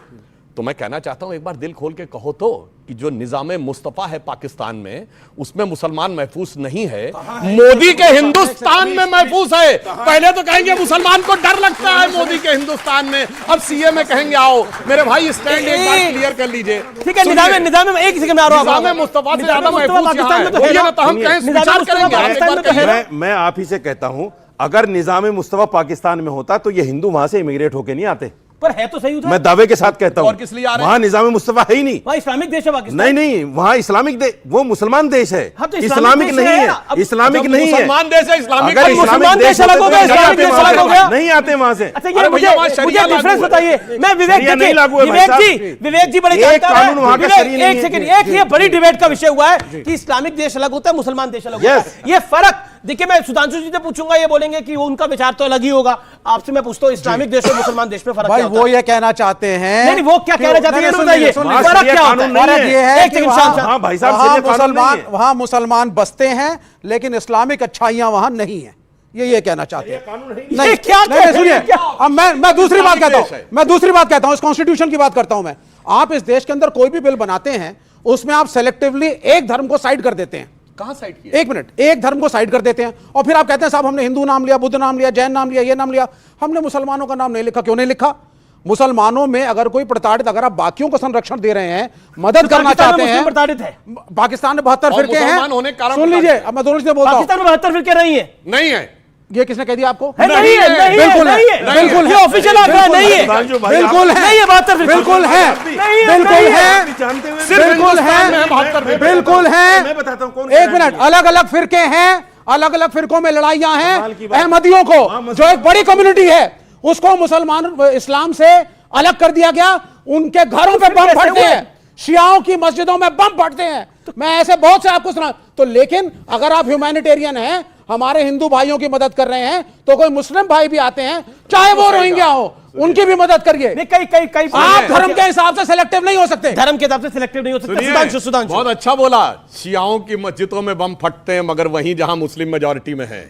तो मैं कहना चाहता हूं एक बार दिल खोल के कहो तो कि जो निजाम मुस्तफा है पाकिस्तान में, उसमें मुसलमान महफूज नहीं है, मोदी के हिंदुस्तान में महफूज है। पहले तो कहेंगे मुसलमान को डर लगता है मोदी के हिंदुस्तान में, अब सीए में कहेंगे आओ मेरे भाई स्टैंड एक बार क्लियर कर लीजिए। ठीक है, निजाम में एक सेकंड में आ रहा हूं। निजाम मुस्तफा से ज्यादा महफूज पाकिस्तान में तो है ना, तो हम कहें विचार करेंगे। मैं आप ही से कहता हूं, अगर निजाम मुस्तफा पाकिस्तान में होता तो ये हिंदू वहां से इमिग्रेट होके नहीं आते, पर है तो सही उधर। मैं दावे के साथ कहता हूं। और किस लिए आ रहे हैं? वहां निजाम मुस्तफा है ही नहीं, वहां इस्लामिक देश है पाकिस्तान। नहीं नहीं, वहां इस्लामिक देश, वो मुसलमान देश है। हाँ, तो इस्लामिक नहीं है, इस्लामिक नहीं है, मुसलमान देश है। इस्लामिक अगर मुसलमान देश अलग हो गया, इस्लामिक देश अलग हो गया, नहीं आते वहां से। अच्छा, ये मुझे डिफरेंस बताइए। मैं विवेक जी बड़े जानकार हैं। एक सेकंड, एक ये बड़ी डिबेट का विषय हुआ है कि इस्लामिक देश अलग होता है, मुसलमान देश अलग होता है। ये फर्क देखिए, मैं सुधांशु जी से पूछूंगा, ये बोलेंगे कि वो उनका विचार तो अलग ही होगा। आपसे मैं पूछता हूँ, इस्लामिक देश और मुसलमान देश में फर्क क्या होता है? वो ये कहना चाहते हैं, नहीं वो क्या कहना चाहते हैं बताइए, फर्क क्या होता है? फर्क ये है कि वहां मुसलमान बसते हैं लेकिन इस्लामिक अच्छाइयां वहां नहीं है, ये कहना चाहते हैं। नहीं क्या, सुनिए, अब मैं दूसरी बात कहता हूं, इस कॉन्स्टिट्यूशन की बात करता हूं मैं। आप इस देश के अंदर कोई भी बिल बनाते हैं, उसमें आप सेलेक्टिवली एक धर्म को साइड कर देते हैं। कहां साइड किया? एक मिनट, एक धर्म को साइड कर देते हैं और फिर आप कहते हैं साहब हमने हिंदू नाम लिया, बुद्ध नाम लिया, जैन नाम लिया, ये नाम लिया, हमने मुसलमानों का नाम नहीं लिखा। क्यों नहीं लिखा? मुसलमानों में अगर कोई प्रताड़ित, अगर आप बाकियों को संरक्षण दे रहे हैं, मदद करना चाहते हैं, प्रताड़ित है पाकिस्तान में 72 फिरके हैं। सुन लीजिए, अब मैं दोनों से बोलता हूं, पाकिस्तान में 72 फिरके नहीं है। नहीं है, ये किसने कह दिया आपको? नहीं है, बिल्कुल है, बिल्कुल है, ऑफिशियल आंकड़ा नहीं है, बिल्कुल है, नहीं है 72 फिरके, बिल्कुल है, बिल्कुल है, बिल्कुल है। मैं बताता हूं कौन। एक मिनट, अलग अलग फिरके हैं, अलग अलग फिरकों में लड़ाइयां हैं। अहमदियों को, जो एक बड़ी कम्युनिटी है, उसको मुसलमान इस्लाम से अलग कर दिया गया। उनके घरों पे बम फटते हैं, शियाओं की मस्जिदों में बम फटते हैं। मैं ऐसे बहुत से आपको सुना तो, लेकिन अगर आप ह्यूमैनिटेरियन हैं, हमारे हिंदू भाइयों की मदद कर रहे हैं तो कोई मुस्लिम भाई भी आते हैं, चाहे वो रोहिंग्या हो, उनकी भी मदद करिए। कई आप धर्म के हिसाब से सिलेक्टिव नहीं हो सकते। धर्म के हिसाब से सिलेक्टिव नहीं हो सकते। सुधांशु बहुत अच्छा बोला। शियाओं की मस्जिदों में बम फटते हैं, मगर वहीं जहां मुस्लिम मेजॉरिटी में है,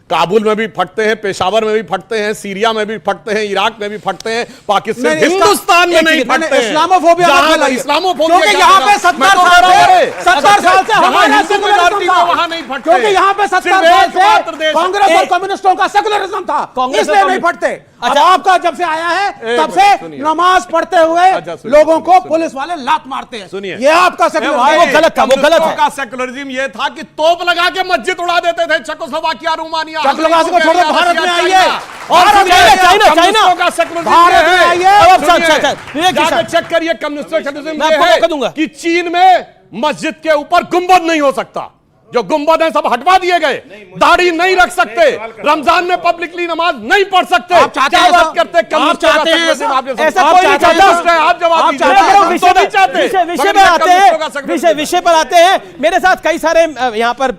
काबुल में भी फटते हैं, पेशावर में भी फटते हैं, सीरिया में भी फटते हैं, इराक में भी फटते हैं, पाकिस्तान, हिंदुस्तान में नहीं फटते हैं। इस्लामोफोबिया इस्लामोफोबिया यहाँ पे 70 साल से हमारा मेजॉरिटी में वहां नहीं फटते, क्योंकि यहाँ पे 70 साल से कांग्रेस और कम्युनिस्टों का सेकुलरिज्म था, इसलिए नहीं फटते। अब आपका जब से आया है तब से नमाज पढ़ते हुए लोगों को पुलिस वाले लात मारते हैं। सुनिए, ये आपका सेकुलरिज्म वो गलत था, वो गलत है। का सेकुलरिज्म ये था कि तोप लगा के मस्जिद उड़ा देते थे। चेकोस्लोवाकिया, रोमानिया, चेकोस्लोवाकिया को छोड़ के भारत में आइए और चाइना का सेकुलरिज्म भारत में आइए, जाकर चेक करिए कम्युनिस्ट सेकुलरिज्म कि चीन में मस्जिद के ऊपर गुंबद नहीं हो सकता, जो गुंबद है सब हटवा दिए गए, दाढ़ी नहीं रख सकते, रमजान में पब्लिकली नमाज नहीं पढ़ सकते। आप चाहते हैं बात करते ऐसा कोई नहीं चाहता। आप जवाब विषय पर आते हैं। मेरे साथ कई सारे यहाँ पर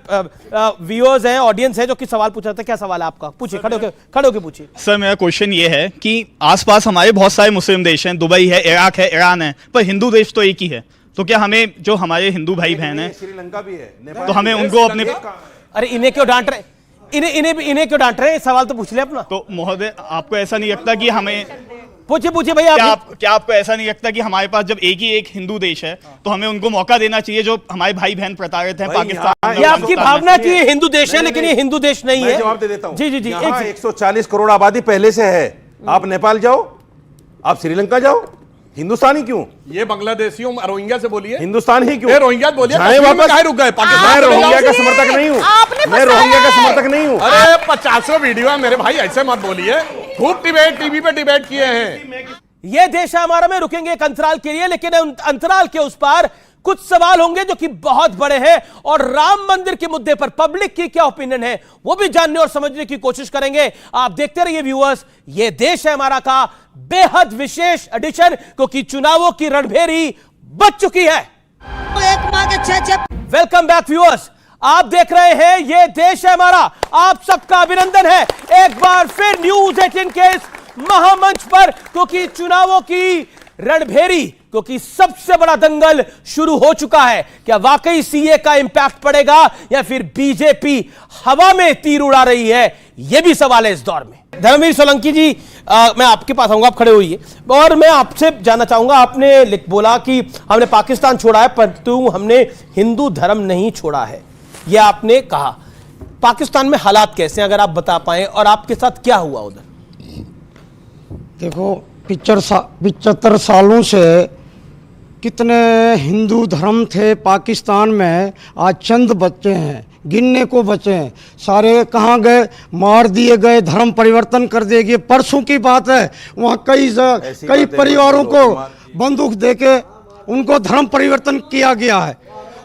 व्यूअर्स हैं, ऑडियंस है जो कि सवाल पूछ रहे थे। क्या सवाल है आपका? पूछिए, खड़े होके पूछिए। सर मेरा क्वेश्चन ये है कि आसपास हमारे बहुत सारे मुस्लिम देश हैं, दुबई है, इराक है, ईरान है, पर हिंदू देश तो एक ही है। तो क्या हमें जो हमारे हिंदू भाई बहन हैं, श्रीलंका भी है, तो हमें उनको अपने, अरे इन्हें क्यों डांट रहे, इन्हें क्यों डांट रहे हैं? सवाल तो पूछ ले अपना। तो महोदय आपको ऐसा नहीं लगता कि हमें, पूछिए भैया, क्या आपको ऐसा नहीं लगता कि हमारे पास जब एक हिंदू देश है तो हमें उनको मौका देना चाहिए जो हमारे भाई बहन प्रताड़ित हैं पाकिस्तान? ये आपकी भावना कि ये हिंदू देश है, लेकिन ये हिंदू देश नहीं है। जवाब दे देता हूं। जी 140 करोड़ आबादी पहले से है। आप नेपाल जाओ, आप श्रीलंका जाओ, हिंदुस्तानी क्यों? ये बांग्लादेशियों रोहिंग्या से बोलिए, हिंदुस्तान ही क्यों? रोहिंग्या बोलिए, वापस रुक गए। मैं रोहिंग्या का समर्थक नहीं हूँ, मैं रोहिंग्या का समर्थक नहीं हूँ। अरे 50 वीडियो है मेरे भाई, ऐसे मत बोलिए। खूब डिबेट टीवी पे डिबेट किए हैं। ये देश है हमारा में रुकेंगे एक अंतराल के लिए, लेकिन अंतराल के उस पार कुछ सवाल होंगे जो कि बहुत बड़े हैं, और राम मंदिर के मुद्दे पर पब्लिक की क्या ओपिनियन है वो भी जानने और समझने की कोशिश करेंगे। आप देखते रहिए व्यूअर्स, ये देश है हमारा का बेहद विशेष एडिशन, क्योंकि चुनावों की रणभेरी बच चुकी है। वेलकम बैक व्यूअर्स, आप देख रहे हैं ये देश है हमारा। आप सबका अभिनंदन है एक बार फिर न्यूज़ 18 के इस महामंच पर, क्योंकि चुनावों की रणभेरी, क्योंकि सबसे बड़ा दंगल शुरू हो चुका है। क्या वाकई सीए का इंपैक्ट पड़ेगा या फिर बीजेपी हवा में तीर उड़ा रही है, यह भी सवाल है इस दौर में। धर्मवीर सोलंकी जी, मैं आपके पास आऊंगा, आप खड़े होइए और मैं आपसे जानना चाहूंगा, आपने बोला कि हमने पाकिस्तान छोड़ा है परंतु हमने हिंदू धर्म नहीं छोड़ा है, यह आपने कहा। पाकिस्तान में हालात कैसे हैं अगर आप बता पाए, और आपके साथ क्या हुआ उधर? देखो 75 सालों से कितने हिंदू धर्म थे पाकिस्तान में, आज चंद बच्चे हैं, गिनने को बचे हैं, सारे कहाँ गए? मार दिए गए, धर्म परिवर्तन कर दिए गए। परसों की बात है, वहाँ कई परिवारों को बंदूक देके उनको धर्म परिवर्तन किया गया है,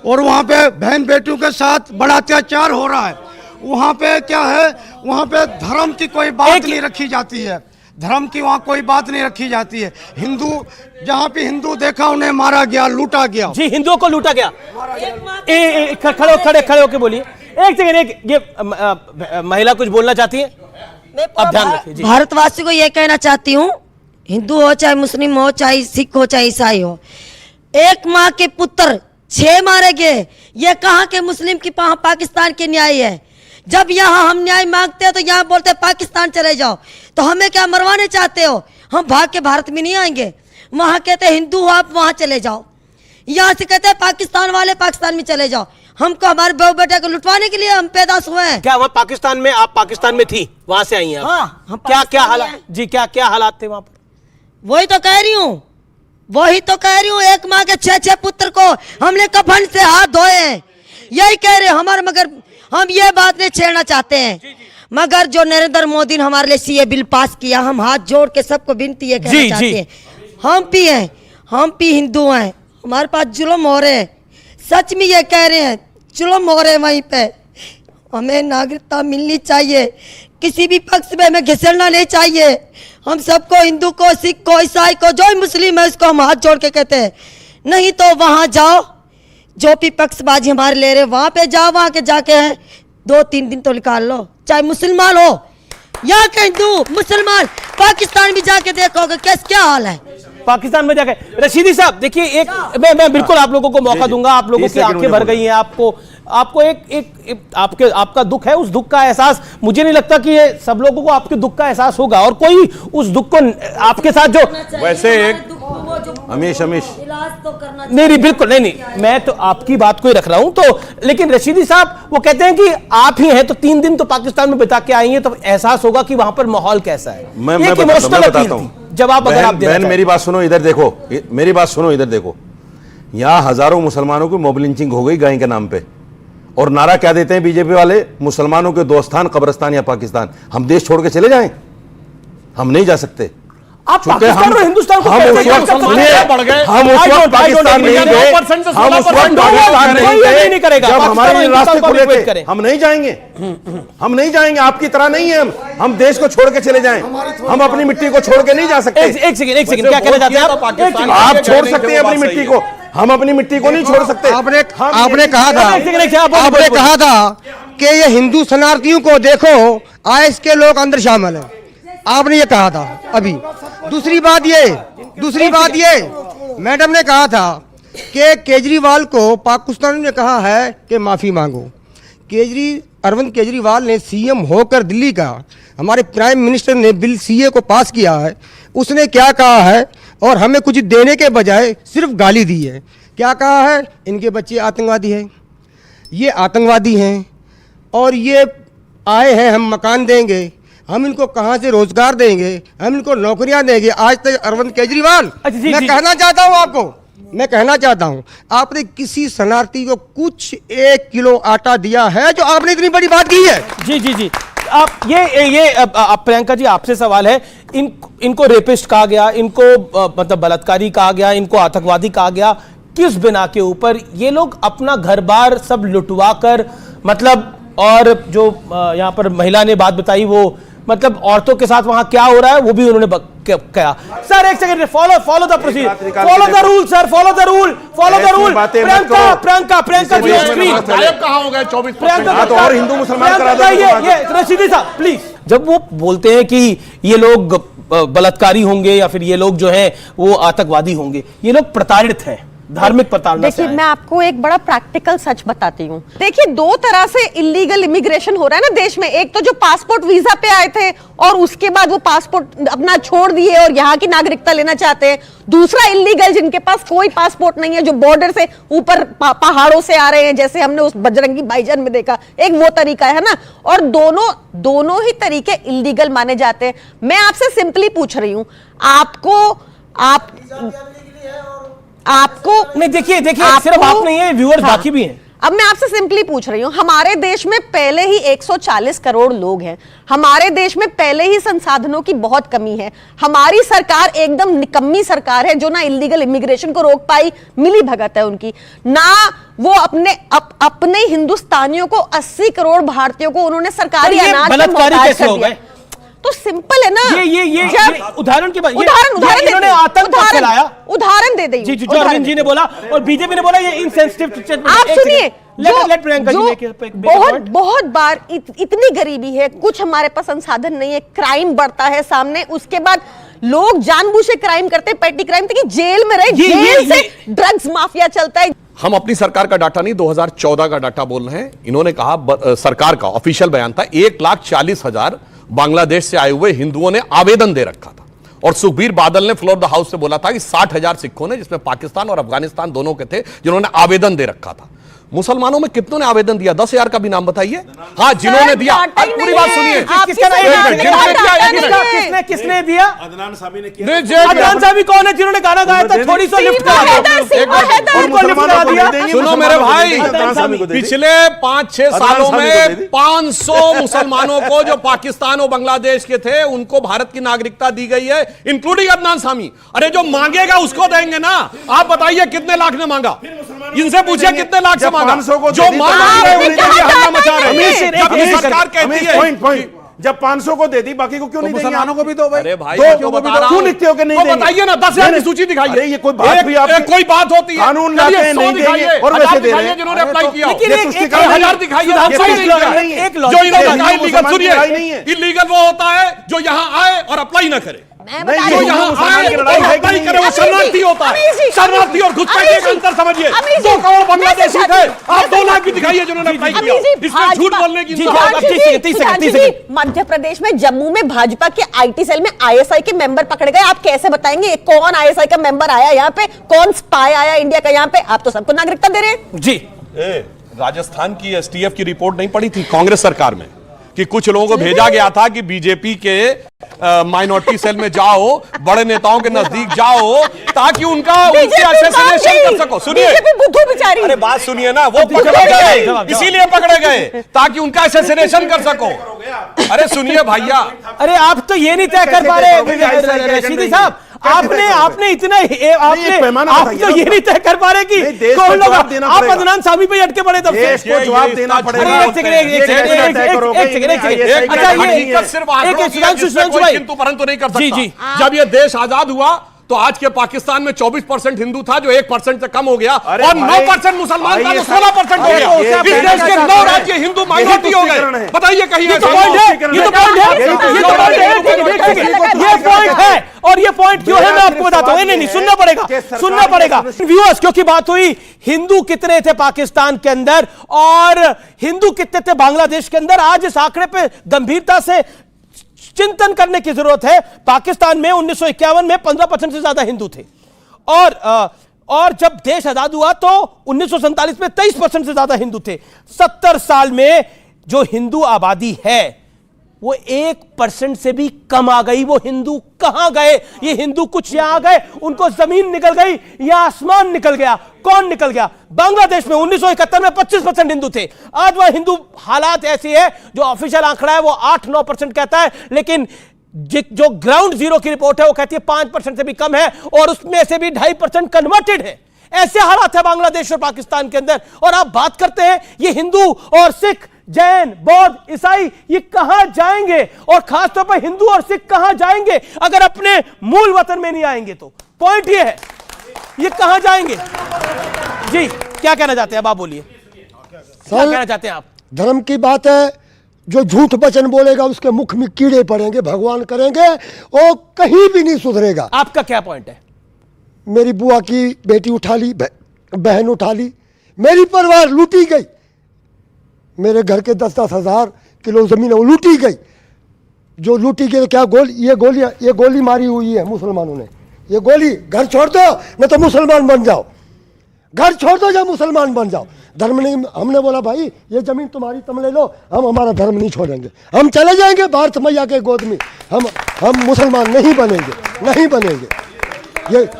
और वहाँ पे बहन बेटियों के साथ बड़ा अत्याचार हो रहा है। वहाँ पे क्या है, वहाँ पे धर्म की कोई बात नहीं रखी जाती है, धर्म की वहाँ कोई बात नहीं रखी जाती है। हिंदू, जहाँ पे हिंदू देखा उन्हें मारा गया, लूटा गया। जी, हिंदुओं को लूटा गया। खड़े होके बोलिए एक सेकंड। ये महिला कुछ बोलना चाहती है, अब ध्यान रखिए। भारतवासी को यह कहना चाहती हूँ, हिंदू हो चाहे मुस्लिम हो चाहे सिख हो चाहे ईसाई हो, एक माँ के पुत्र 6 मारे गए, ये कहाँ के मुस्लिम की पाकिस्तान के न्याय है? जब यहाँ हम न्याय मांगते हैं तो यहाँ बोलते हैं पाकिस्तान चले जाओ। तो हमें क्या मरवाने चाहते हो? हम भाग के भारत में नहीं आएंगे। वहाँ कहते हैं हिंदू हो आप वहाँ चले जाओ, यहाँ से कहते हैं पाकिस्तान वाले पाकिस्तान में चले जाओ। हमको हमारे बहू बेटे को लुटवाने के लिए हम पैदा हुए हैं। क्या वहाँ पाकिस्तान में, आप पाकिस्तान में थी, वहां से आई हैं? हाँ, क्या हालात जी, क्या हालात थे वहां पर? वही तो कह रही हूँ, एक माँ के 6 पुत्र को हमने कफन से हाथ धोए हैं, यही कह रहे हमारे। मगर हम ये बात नहीं छेड़ना चाहते हैं, मगर जो नरेंद्र मोदी ने हमारे लिए सीए बिल पास किया, हम हाथ जोड़ के सबको विनती है कहना चाहते हैं, हम भी हिंदू हैं, हमारे पास जुल्म हो रहे हैं, सच में ये कह रहे हैं जुल्म हो रहे हैं वहीं पे। हमें नागरिकता मिलनी चाहिए, किसी भी पक्ष में हमें घिसड़ना नहीं चाहिए। हम सबको, हिंदू को, सिख को, ईसाई को, जो मुस्लिम है उसको हम हाथ जोड़ के कहते हैं, नहीं तो वहाँ जाओ, जो भी पक्षबाजी हमारे ले रहे वहाँ पे जाओ, वहाँ के जाके 2-3 दिन तो निकाल लो, चाहे मुसलमान हो या के हिंदू मुसलमान, पाकिस्तान भी जाके देखोगे कैसे क्या हाल है। पाकिस्तान में जाके रशीदी साहब देखिए, एक मैं बिल्कुल आप लोगों को मौका दूंगा, आप लोगों की आंखें भर गई हैं, आपको आपका दुख है, उस दुख का एहसास मुझे नहीं लगता कि ये सब लोगों को आपके दुख का एहसास होगा, और कोई उस दुख को आपके साथ जो वैसे एक अमीश इलाज तो करना नहीं बिल्कुल नहीं, मैं तो आपकी बात को ही रख रहा हूं। तो लेकिन रशीदी साहब वो कहते हैं कि आप ही हैं तो 3 दिन तो पाकिस्तान में बिता के आएंगे तो एहसास होगा कि वहां पर माहौल कैसा है। मैं बताता हूं। जवाब अगर आप बहन मेरी बात सुनो, इधर देखो, मेरी बात सुनो, इधर देखो। यहां हजारों मुसलमानों की मॉब लिंचिंग हो गई गाय के नाम पे, और नारा क्या देते हैं बीजेपी वाले, मुसलमानों के दोस्तान कब्रिस्तान या पाकिस्तान। हम देश छोड़ के चले जाएं? हम नहीं जा सकते। आप पाकिस्तान और हिंदुस्तान को हम उस वक्त पाकिस्तान नहीं गए, हम उस वक्त पाकिस्तान नहीं गए जब हमारे रास्ते खुले थे। हम नहीं जाएंगे, हम नहीं जाएंगे, आपकी तरह नहीं है हम देश को छोड़ के चले जाएं, हम अपनी मिट्टी को छोड़ के नहीं जा सकते। एक सेकंड क्या कहना चाहते हैं आप? छोड़ सकते हैं अपनी मिट्टी को, हम अपनी मिट्टी को नहीं छोड़ सकते। आपने कहा था कि ये हिंदू शरणार्थियों को देखो, आईएस के लोग अंदर शामिल हैं, आपने ये कहा था अभी। दूसरी बात ये मैडम ने कहा था कि केजरीवाल को पाकिस्तान ने कहा है कि माफी मांगो। अरविंद केजरीवाल ने सीएम होकर दिल्ली का, हमारे प्राइम मिनिस्टर ने बिल सीए को पास किया है, उसने क्या कहा है, और हमें कुछ देने के बजाय सिर्फ गाली दी है। क्या कहा है? इनके बच्चे आतंकवादी हैं, ये आतंकवादी हैं, और ये आए हैं हम मकान देंगे, हम इनको कहां से रोजगार देंगे, हम इनको नौकरियां देंगे। आज तक अरविंद केजरीवाल, मैं कहना चाहता हूं आपने किसी शरणार्थी को कुछ 1 किलो आटा दिया है जो आपने इतनी बड़ी बात की है? जी आप ये प्रियंका जी आपसे सवाल है, इनको रेपिस्ट कहा गया, इनको मतलब बलात्कारी कहा गया, इनको आतंकवादी कहा गया, किस बिना के ऊपर? ये लोग अपना घर बार सब लुटवा कर, मतलब, और जो यहां पर महिला ने बात बताई वो मतलब औरतों के साथ वहां क्या हो रहा है वो भी उन्होंने कहा। सर एक second, follow the procedure, follow the rule sir, follow the rule. Priyanka ji on screen कहां हो गए 24 तो और हिंदू मुसलमान करा दो। ये रशीदी साहब प्लीज, जब वो बोलते हैं कि ये लोग बलात्कारी होंगे या फिर ये लोग जो है वो आतंकवादी होंगे, ये लोग प्रताड़ित हैं, धार्मिक प्रताड़ना। देखिए मैं आपको एक बड़ा प्रैक्टिकल सच बताती हूँ। देखिए 2 तरह से इलीगल इमिग्रेशन हो रहा है ना देश में। एक तो जो पासपोर्ट वीजा पे आए थे और उसके बाद वो पासपोर्ट अपना छोड़ दिए और यहाँ की नागरिकता लेना चाहते हैं। दूसरा इलीगल जिनके पास कोई पासपोर्ट नहीं है, जो बॉर्डर से ऊपर पहाड़ों से आ रहे हैं, जैसे हमने उस बजरंगी भाईजान में देखा, एक वो तरीका है ना। और दोनों ही तरीके इलीगल माने जाते हैं। मैं आपसे सिंपली पूछ रही हूँ, आपको नहीं, देखिए सिर्फ आप नहीं है, व्यूअर्स बाकी भी हैं। अब मैं आपसे सिंपली पूछ रही हूं, हमारे देश में पहले ही 140 करोड़ लोग हैं, हमारे देश में पहले ही संसाधनों की बहुत कमी है, हमारी सरकार एकदम निकम्मी सरकार है जो ना इलीगल इमिग्रेशन को रोक पाई, मिली भगत है उनकी, ना वो अपने हिंदुस्तानियों को 80 करोड़ भारतीयों को उन्होंने सरकारी अनाज में मोहताज कर दिया। तो सिंपल है ना। ये उदाहरण की बात, उदाहरण आतंक फैलाया, उदाहरण दे दें जो अरविंद जी ने बोला और बीजेपी ने बोला ये इनसेंसिटिव। आप सुनिए, बहुत बार इतनी गरीबी है, कुछ हमारे पास संसाधन नहीं है, क्राइम बढ़ता है सामने, उसके बाद लोग जानबूझ के क्राइम करते, पेटी क्राइम, ताकि जेल में रहे, जेल से ड्रग्स माफिया चलता है। हम अपनी सरकार का डाटा नहीं, 2014 का डाटा बोल रहे हैं। इन्होंने कहा, सरकार का ऑफिशियल बयान था, 1,40,000 बांग्लादेश से आए हुए हिंदुओं ने आवेदन दे रखा था। और सुखबीर बादल ने फ्लोर द हाउस से बोला था कि 60,000 सिखों ने, जिसमें पाकिस्तान और अफगानिस्तान दोनों के थे, जिन्होंने आवेदन दे रखा था। मुसलमानों में कितनों ने आवेदन दिया? 10,000 का भी नाम बताइए। हाँ, जिन्होंने दिया, पूरी बात सुनिए, किसने दिया? अदनान सामी ने किया। अदनान सामी कौन है जिन्होंने गाना गाया था थोड़ी सी लिफ्ट करा दिया? सुनो मेरे भाई, पिछले 5-6 सालों में 500 मुसलमानों को जो पाकिस्तान और बांग्लादेश के थे उनको भारत की नागरिकता दी गई है, इंक्लूडिंग अदनान सामी। अरे जो मांगेगा उसको देंगे ना। आप बताइए कितने लाख ने मांगा? इनसे पूछिए कितने लाख से मांगा? जो मांग रहे हैं उन्हें हमला मचा रहे हैं। सरकार कहती है जब 500 को दे दी, बाकी को क्यों नहीं देंगे? मुसलमानों को भी दो भाई। अरे भाई, दो मैं क्यों बता रहा क्यों हूं। लिखते हो कि नहीं तो देंगे? बताइए ना, 10,000 की सूची दिखाइए। अरे ये कोई बात भी आप कोई बात होती है, कानून लाते हैं, नहीं देंगे और वैसे दे रहे हैं। जिन्होंने अप्लाई किया हो। लेकिन ये एक- तुष्टिकरण एक- 1000 दिखाइए, सुधांशु हम सही जी, नहीं है। एक जो लॉजिक इन्होंने है, कहा हिंदू इलीगल, मुसलमान की लड़ाई नहीं सुनिए, है। इलीगल वो होता है जो यहाँ आए और अप्लाई ना करे, मैं नहीं, बता जो रही हूँ। यहाँ मुसलमान आए की और लड़ाई है कि अप्लाई नहीं? करे वो अमीर जी, शरणार्थी होता है। अमीर जी, शरणार्थी और घुसपैठिए का अंतर समझिए। अमीर जी, 2 करोड़ मैं बांग्लादेशी समझाती थे, हूँ। आप 2 लाख भी दिखाइए जिन्होंने अप्लाई किया। अमीर जी, इसमें झूठ भाजपा- बोलने की जी, इंसान- आप 30 सेकंड। मध्य प्रदेश में जम्मू में भाजपा के आईटी सेल में आईएसआई के मेंबर पकड़े गए। आप कैसे बताएंगे कौन आईएसआई का मेंबर आया यहाँ पे, कौन स्पाई आया इंडिया का यहाँ पे? आप तो सबको नागरिकता दे रहे हैं। जी, राजस्थान की एसटीएफ की रिपोर्ट नहीं पड़ी थी कांग्रेस सरकार में कि कुछ लोगों को भेजा गया था कि बीजेपी के माइनॉरिटी सेल में जाओ, बड़े नेताओं के नजदीक जाओ, ताकि उनका उनसे असैसिनेशन कर सको। सुनिए, बीजेपी बुद्धू बिचारी। अरे बात सुनिए ना, वो पकड़े गए, इसीलिए पकड़े गए ताकि उनका असैसिनेशन कर सको। अरे सुनिए भैया, अरे आप तो ये नहीं तय कर पा रहे रशीदी साहब, आपने इतना आप तो ये नहीं तय कर पा रहे कि कौन लोग, आप अदनान सामी पे अटके पड़े तब देश को जवाब देना पड़ेगा। एक सेकंड सुधांशु भाई, किंतु परंतु नहीं कर सकता। जी, जी। जब ये देश आजाद हुआ तो आज के पाकिस्तान में 24% हिंदू था, जो 1% से कम हो गया, अरे और भाई, 9% मुसलमान था, जो 16% हो अरे गया। तो इस ये देश के कहना 9 चाहते राज्य हैं। हिंदू यही माइनॉरिटी हो तुष्टिकरण गए। है। बताइए कहीं ये तो ऐसा पॉइंट है, हो? ये तो पॉइंट है, ये पॉइंट है। और ये पॉइंट क्यों है मैं आपको बताता हूं। नहीं, सुनना पड़ेगा व्यूअर्स, क्योंकि बात हुई हिंदू कितने थे पाकिस्तान के अंदर और हिंदू कितने थे बांग्लादेश के अंदर। आज इस आंकड़े पे गंभीरता से चिंतन करने की जरूरत है। पाकिस्तान में 1951 में 15% से ज्यादा हिंदू थे और जब देश आजाद हुआ तो 1947 में 23% से ज्यादा हिंदू थे। 70 साल में जो हिंदू आबादी है वो 1% से भी कम आ गई। वो हिंदू कहां गए? ये हिंदू कुछ यहां आ गए, उनको जमीन निकल गई या आसमान निकल गया? कौन निकल गया? बांग्लादेश में 1971 में 25% हिंदू थे। आज वह हिंदू हालात ऐसी है, जो ऑफिशियल आंकड़ा है वो 8-9% कहता है, लेकिन जो ग्राउंड जीरो की रिपोर्ट है वो कहती है 5% से भी कम है और उसमें से भी 2.5% कन्वर्टेड है। ऐसे हालात है बांग्लादेश और पाकिस्तान के अंदर। और आप बात करते हैं ये हिंदू और सिख, जैन, बौद्ध, ईसाई ये कहां जाएंगे, और खासतौर पर हिंदू और सिख कहां जाएंगे अगर अपने मूल वतन में नहीं आएंगे? तो पॉइंट ये है, ये कहां जाएंगे? जी, क्या कहना चाहते हैं आप बोलिए, क्या कहना चाहते हैं आप? धर्म की बात है, जो झूठ वचन बोलेगा उसके मुख में कीड़े पड़ेंगे, भगवान करेंगे, वो कहीं भी नहीं सुधरेगा। आपका क्या पॉइंट है? मेरी बुआ की बेटी उठा ली, बहन उठा ली, मेरी परिवार लूटी गई, मेरे घर के 10-10 हजार किलो जमीन वो लूटी गई। जो लूटी गई क्या ये गोली मारी हुई है मुसलमानों ने। ये गोली, घर छोड़ दो नहीं तो मुसलमान बन जाओ, घर छोड़ दो या मुसलमान बन जाओ। धर्म नहीं, हमने बोला भाई ये जमीन तुम्हारी तुम ले लो, हम हमारा धर्म नहीं छोड़ेंगे, हम चले जाएंगे भारत मैया के गोद में, हम मुसलमान नहीं बनेंगे।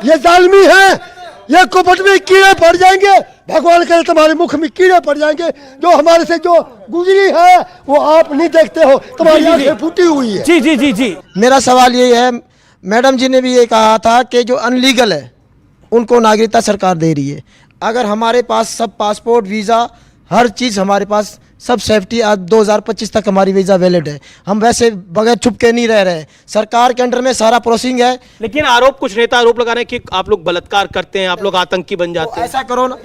ये जालमी है, ये कुपट में कीड़े पड़ जाएंगे, भगवान करे तुम्हारे मुख में कीड़े पड़ जाएंगे। जो हमारे से जो गुजरी है वो आप नहीं देखते हो, तुम्हारी आंखें फूटी हुई है। जी। मेरा सवाल ये है, मैडम जी ने भी ये कहा था कि जो अनलीगल है उनको नागरिकता सरकार दे रही है। अगर हमारे पास सब पासपोर्ट, वीज़ा, हर चीज़ हमारे पास सब सेफ्टी, आज 2025 तक हमारी वीज़ा वैलिड है, हम वैसे बगैर छुप के नहीं रह रहे, सरकार के अंडर में सारा प्रोसेसिंग है। लेकिन कुछ नेता आरोप लगा रहे हैं कि आप लोग बलात्कार करते हैं, आप लोग आतंकी बन जाते हैं। ऐसा करो ना,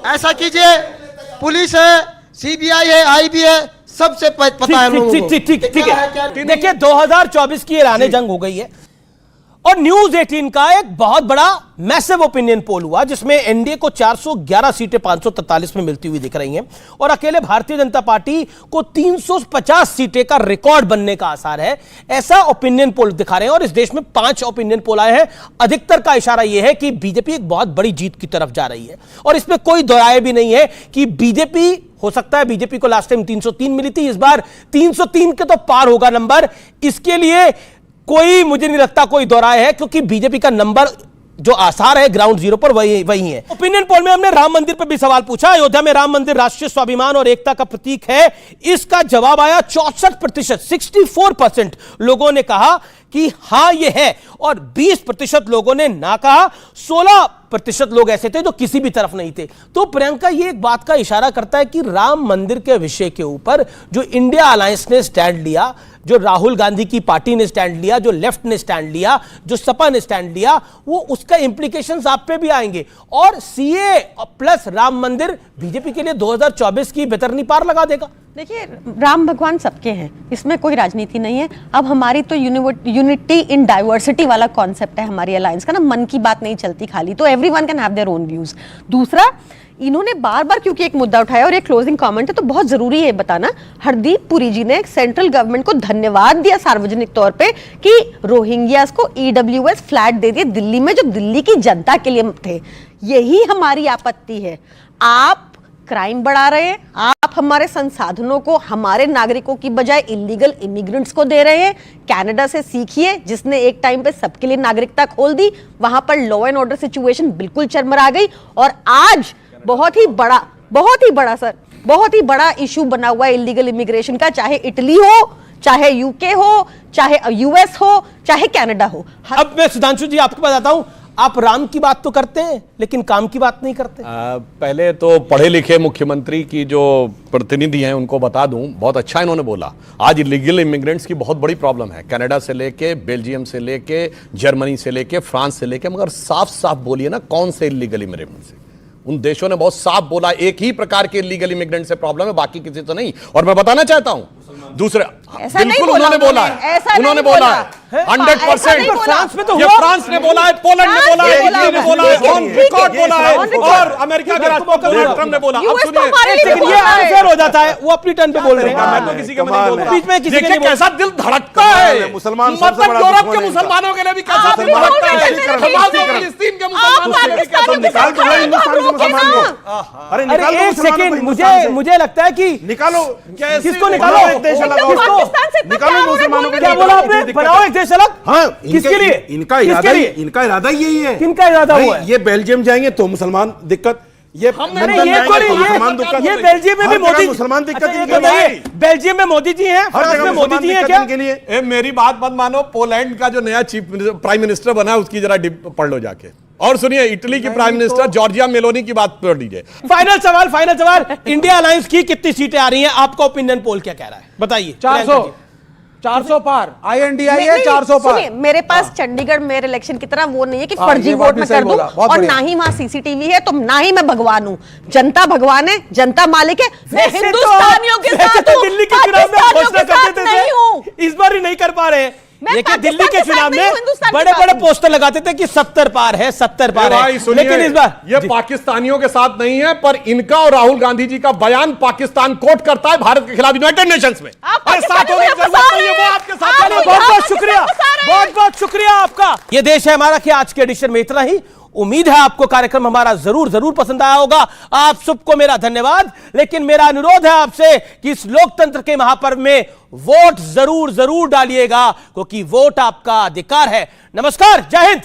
ऐसा कीजिए, पुलिस है, सीबीआई है, आईबी है, सबसे पता है लोगों को। ठीक है। देखिए 2024 की ऐलान जंग हो गई है और न्यूज 18 का एक बहुत बड़ा मैसिव ओपिनियन पोल हुआ जिसमें एनडीए को 411 सीटें 543 में मिलती हुई दिख रही हैं और अकेले भारतीय जनता पार्टी को 350 सीटें का रिकॉर्ड बनने का आसार है, ऐसा ओपिनियन पोल दिखा रहे हैं। और इस देश में 5 ओपिनियन पोल आए हैं, अधिकतर का इशारा यह है कि बीजेपी एक बहुत बड़ी जीत की तरफ जा रही है और इसमें कोई दो राय भी नहीं है कि बीजेपी, हो सकता है बीजेपी को लास्ट टाइम 303 मिली थी, इस बार 303 के तो पार होगा नंबर। इसके लिए कोई, मुझे नहीं लगता कोई दो राय है, क्योंकि बीजेपी का नंबर जो आसार है ग्राउंड जीरो पर वही है। ओपिनियन पोल में हमने राम मंदिर पर भी सवाल पूछा, अयोध्या में राम मंदिर राष्ट्रीय स्वाभिमान और एकता का प्रतीक है, इसका जवाब आया 64%। 64% लोगों ने कहा कि हां ये है, और 20% लोगों ने ना कहा, 16% लोग ऐसे थे जो किसी भी तरफ नहीं थे। तो प्रियंका, ये एक बात का इशारा करता है कि राम मंदिर के विषय के ऊपर जो इंडिया अलायंस ने स्टैंड लिया, जो राहुल गांधी की पार्टी ने स्टैंड लिया, जो लेफ्ट ने स्टैंड लिया, जो सपा ने स्टैंड लिया, वो उसका इंप्लीकेशंस आप पे भी आएंगे। और सीए प्लस राम मंदिर बीजेपी के लिए 2024 की बेतरनी पार लगा देगा। देखिए, राम भगवान सबके हैं, इसमें कोई राजनीति नहीं है। अब हमारी तो यूनिटी इन डाइवर्सिटी वाला कॉन्सेप्ट है हमारी अलायंस का ना, मन की बात नहीं चलती खाली, तो everyone can have their own views. दूसरा, इन्होंने बार बार क्योंकि एक मुद्दा उठाया और एक क्लोजिंग कमेंट है, तो बहुत जरूरी है बताना, हरदीप पुरी जी ने सेंट्रल गवर्नमेंट को धन्यवाद दिया सार्वजनिक तौर पे कि रोहिंग्यास को ईडब्ल्यूएस फ्लैट दे दिए दिल्ली में, जो दिल्ली की जनता के लिए थे। यही हमारी आपत्ति है। आप क्राइम बढ़ा रहे हैं, आप हमारे संसाधनों को हमारे नागरिकों की बजाय इलीगल इमिग्रेंट्स को दे रहे हैं। कनाडा से सीखिए, जिसने एक टाइम पे सबके लिए नागरिकता खोल दी, वहां पर लॉ एंड ऑर्डर सिचुएशन बिल्कुल चरमरा गई, और आज बहुत ही बड़ा इशू बना हुआ है इलीगल इमिग्रेशन का, चाहे इटली हो, चाहे यूके हो, चाहे यूएस हो, चाहे कनाडा हो। अब मैं सुधांशु जी आपके पास आता हूं। आप राम की बात तो करते हैं लेकिन काम की बात नहीं करते। पहले तो पढ़े लिखे मुख्यमंत्री की जो प्रतिनिधि हैं उनको बता दूं, बहुत अच्छा इन्होंने बोला। आज इलीगल इमिग्रेंट्स की बहुत बड़ी प्रॉब्लम है, कनाडा से लेके, बेल्जियम से लेके, जर्मनी से लेके, फ्रांस से लेके, मगर साफ साफ बोलिए ना कौन से इलीगल इमिग्रेंट्स है। उन देशों ने बहुत साफ बोला एक ही प्रकार के इलीगल इमिग्रेंट से प्रॉब्लम है, बाकी किसी से नहीं। और मैं बताना चाहता हूं दूसरे, बिल्कुल उन्होंने बोला है, उन्होंने बोला है 100%। फ्रांस में तो ये फ्रांस ने बोला है, पोलैंड ने बोला है, इटली ने बोला है, ऑन रिकॉर्ड बोला है, और अमेरिका के राष्ट्रपति डोनाल्ड ट्रंप ने बोला। अब सुनिए, ये अनफेयर हो जाता है, वो अपनी टर्न पे बोल रहे हैं, मैं तो किसी के नहीं बोल रहा। बीच में किसी के देखिए कैसा दिल धड़कता है, मुसलमान मतलब यूरोप के मुसलमानों के लिए भी कैसा दिल धड़कता है, फिलिस्तीन के मुसलमानों के लिए कैसा निकाल दो हिंदुस्तान के मुसलमान को। अरे एक सेकंड, मुझे लगता है कि निकालो, किसको निकालो, एक देश अलग हो, निकालो मुसलमानों के लिए। क्या बोला आपने? बनाओ एक देश अलग। हाँ, किसके लिए? इनका इरादा यही है। किनका इरादा हुआ है? ये बेल्जियम जाएंगे तो मुसलमान दिक्कत, ये बेल्जियम में भी मोदी मुसलमान दिक्कत। बेल्जियम में मोदी जी हैं, फ्रांस में मोदी जी हैं क्या? के लिए मेरी बात मत मानो, पोलैंड का जो नया प्राइम मिनिस्टर बना है उसकी जरा पढ़ लो जाके। और सुनिए, इटली की प्राइम मिनिस्टर जॉर्जिया मेलोनी की बात पढ़ लीजिए। फाइनल सवाल, इंडिया अलायंस की कितनी सीटें आ रही हैं? आपका ओपिनियन पोल क्या कह रहा है, बताइए। 400 पार, INDI है 400 पार। मेरे पास चंडीगढ़ मेयर इलेक्शन की तरह वो नहीं है कि फर्जी वोट में कर दूं, और ना ही वहां सीसीटीवी है, तो ना ही मैं भगवान हूं। जनता भगवान है, जनता मालिक है। मैं हिंदुस्तानियों के साथ हूं, दिल्ली के चुनाव में घोषणा करते थे, इस बार ही नहीं कर पा रहे हैं। देखिए, दिल्ली के चुनाव में बड़े बड़े पोस्टर लगाते थे कि 70 पार है, 70 पार है, लेकिन इस बार ये पाकिस्तानियों के साथ नहीं है, पर इनका और राहुल गांधी जी का बयान पाकिस्तान कोट करता है भारत के खिलाफ यूनाइटेड नेशंस में। बहुत बहुत शुक्रिया आपका। ये देश है हमारा कि आज के एडिशन में इतना ही। उम्मीद है आपको कार्यक्रम हमारा जरूर पसंद आया होगा। आप सबको मेरा धन्यवाद, लेकिन मेरा अनुरोध है आपसे कि इस लोकतंत्र के महापर्व में वोट जरूर डालिएगा, क्योंकि वोट आपका अधिकार है। नमस्कार, जय हिंद।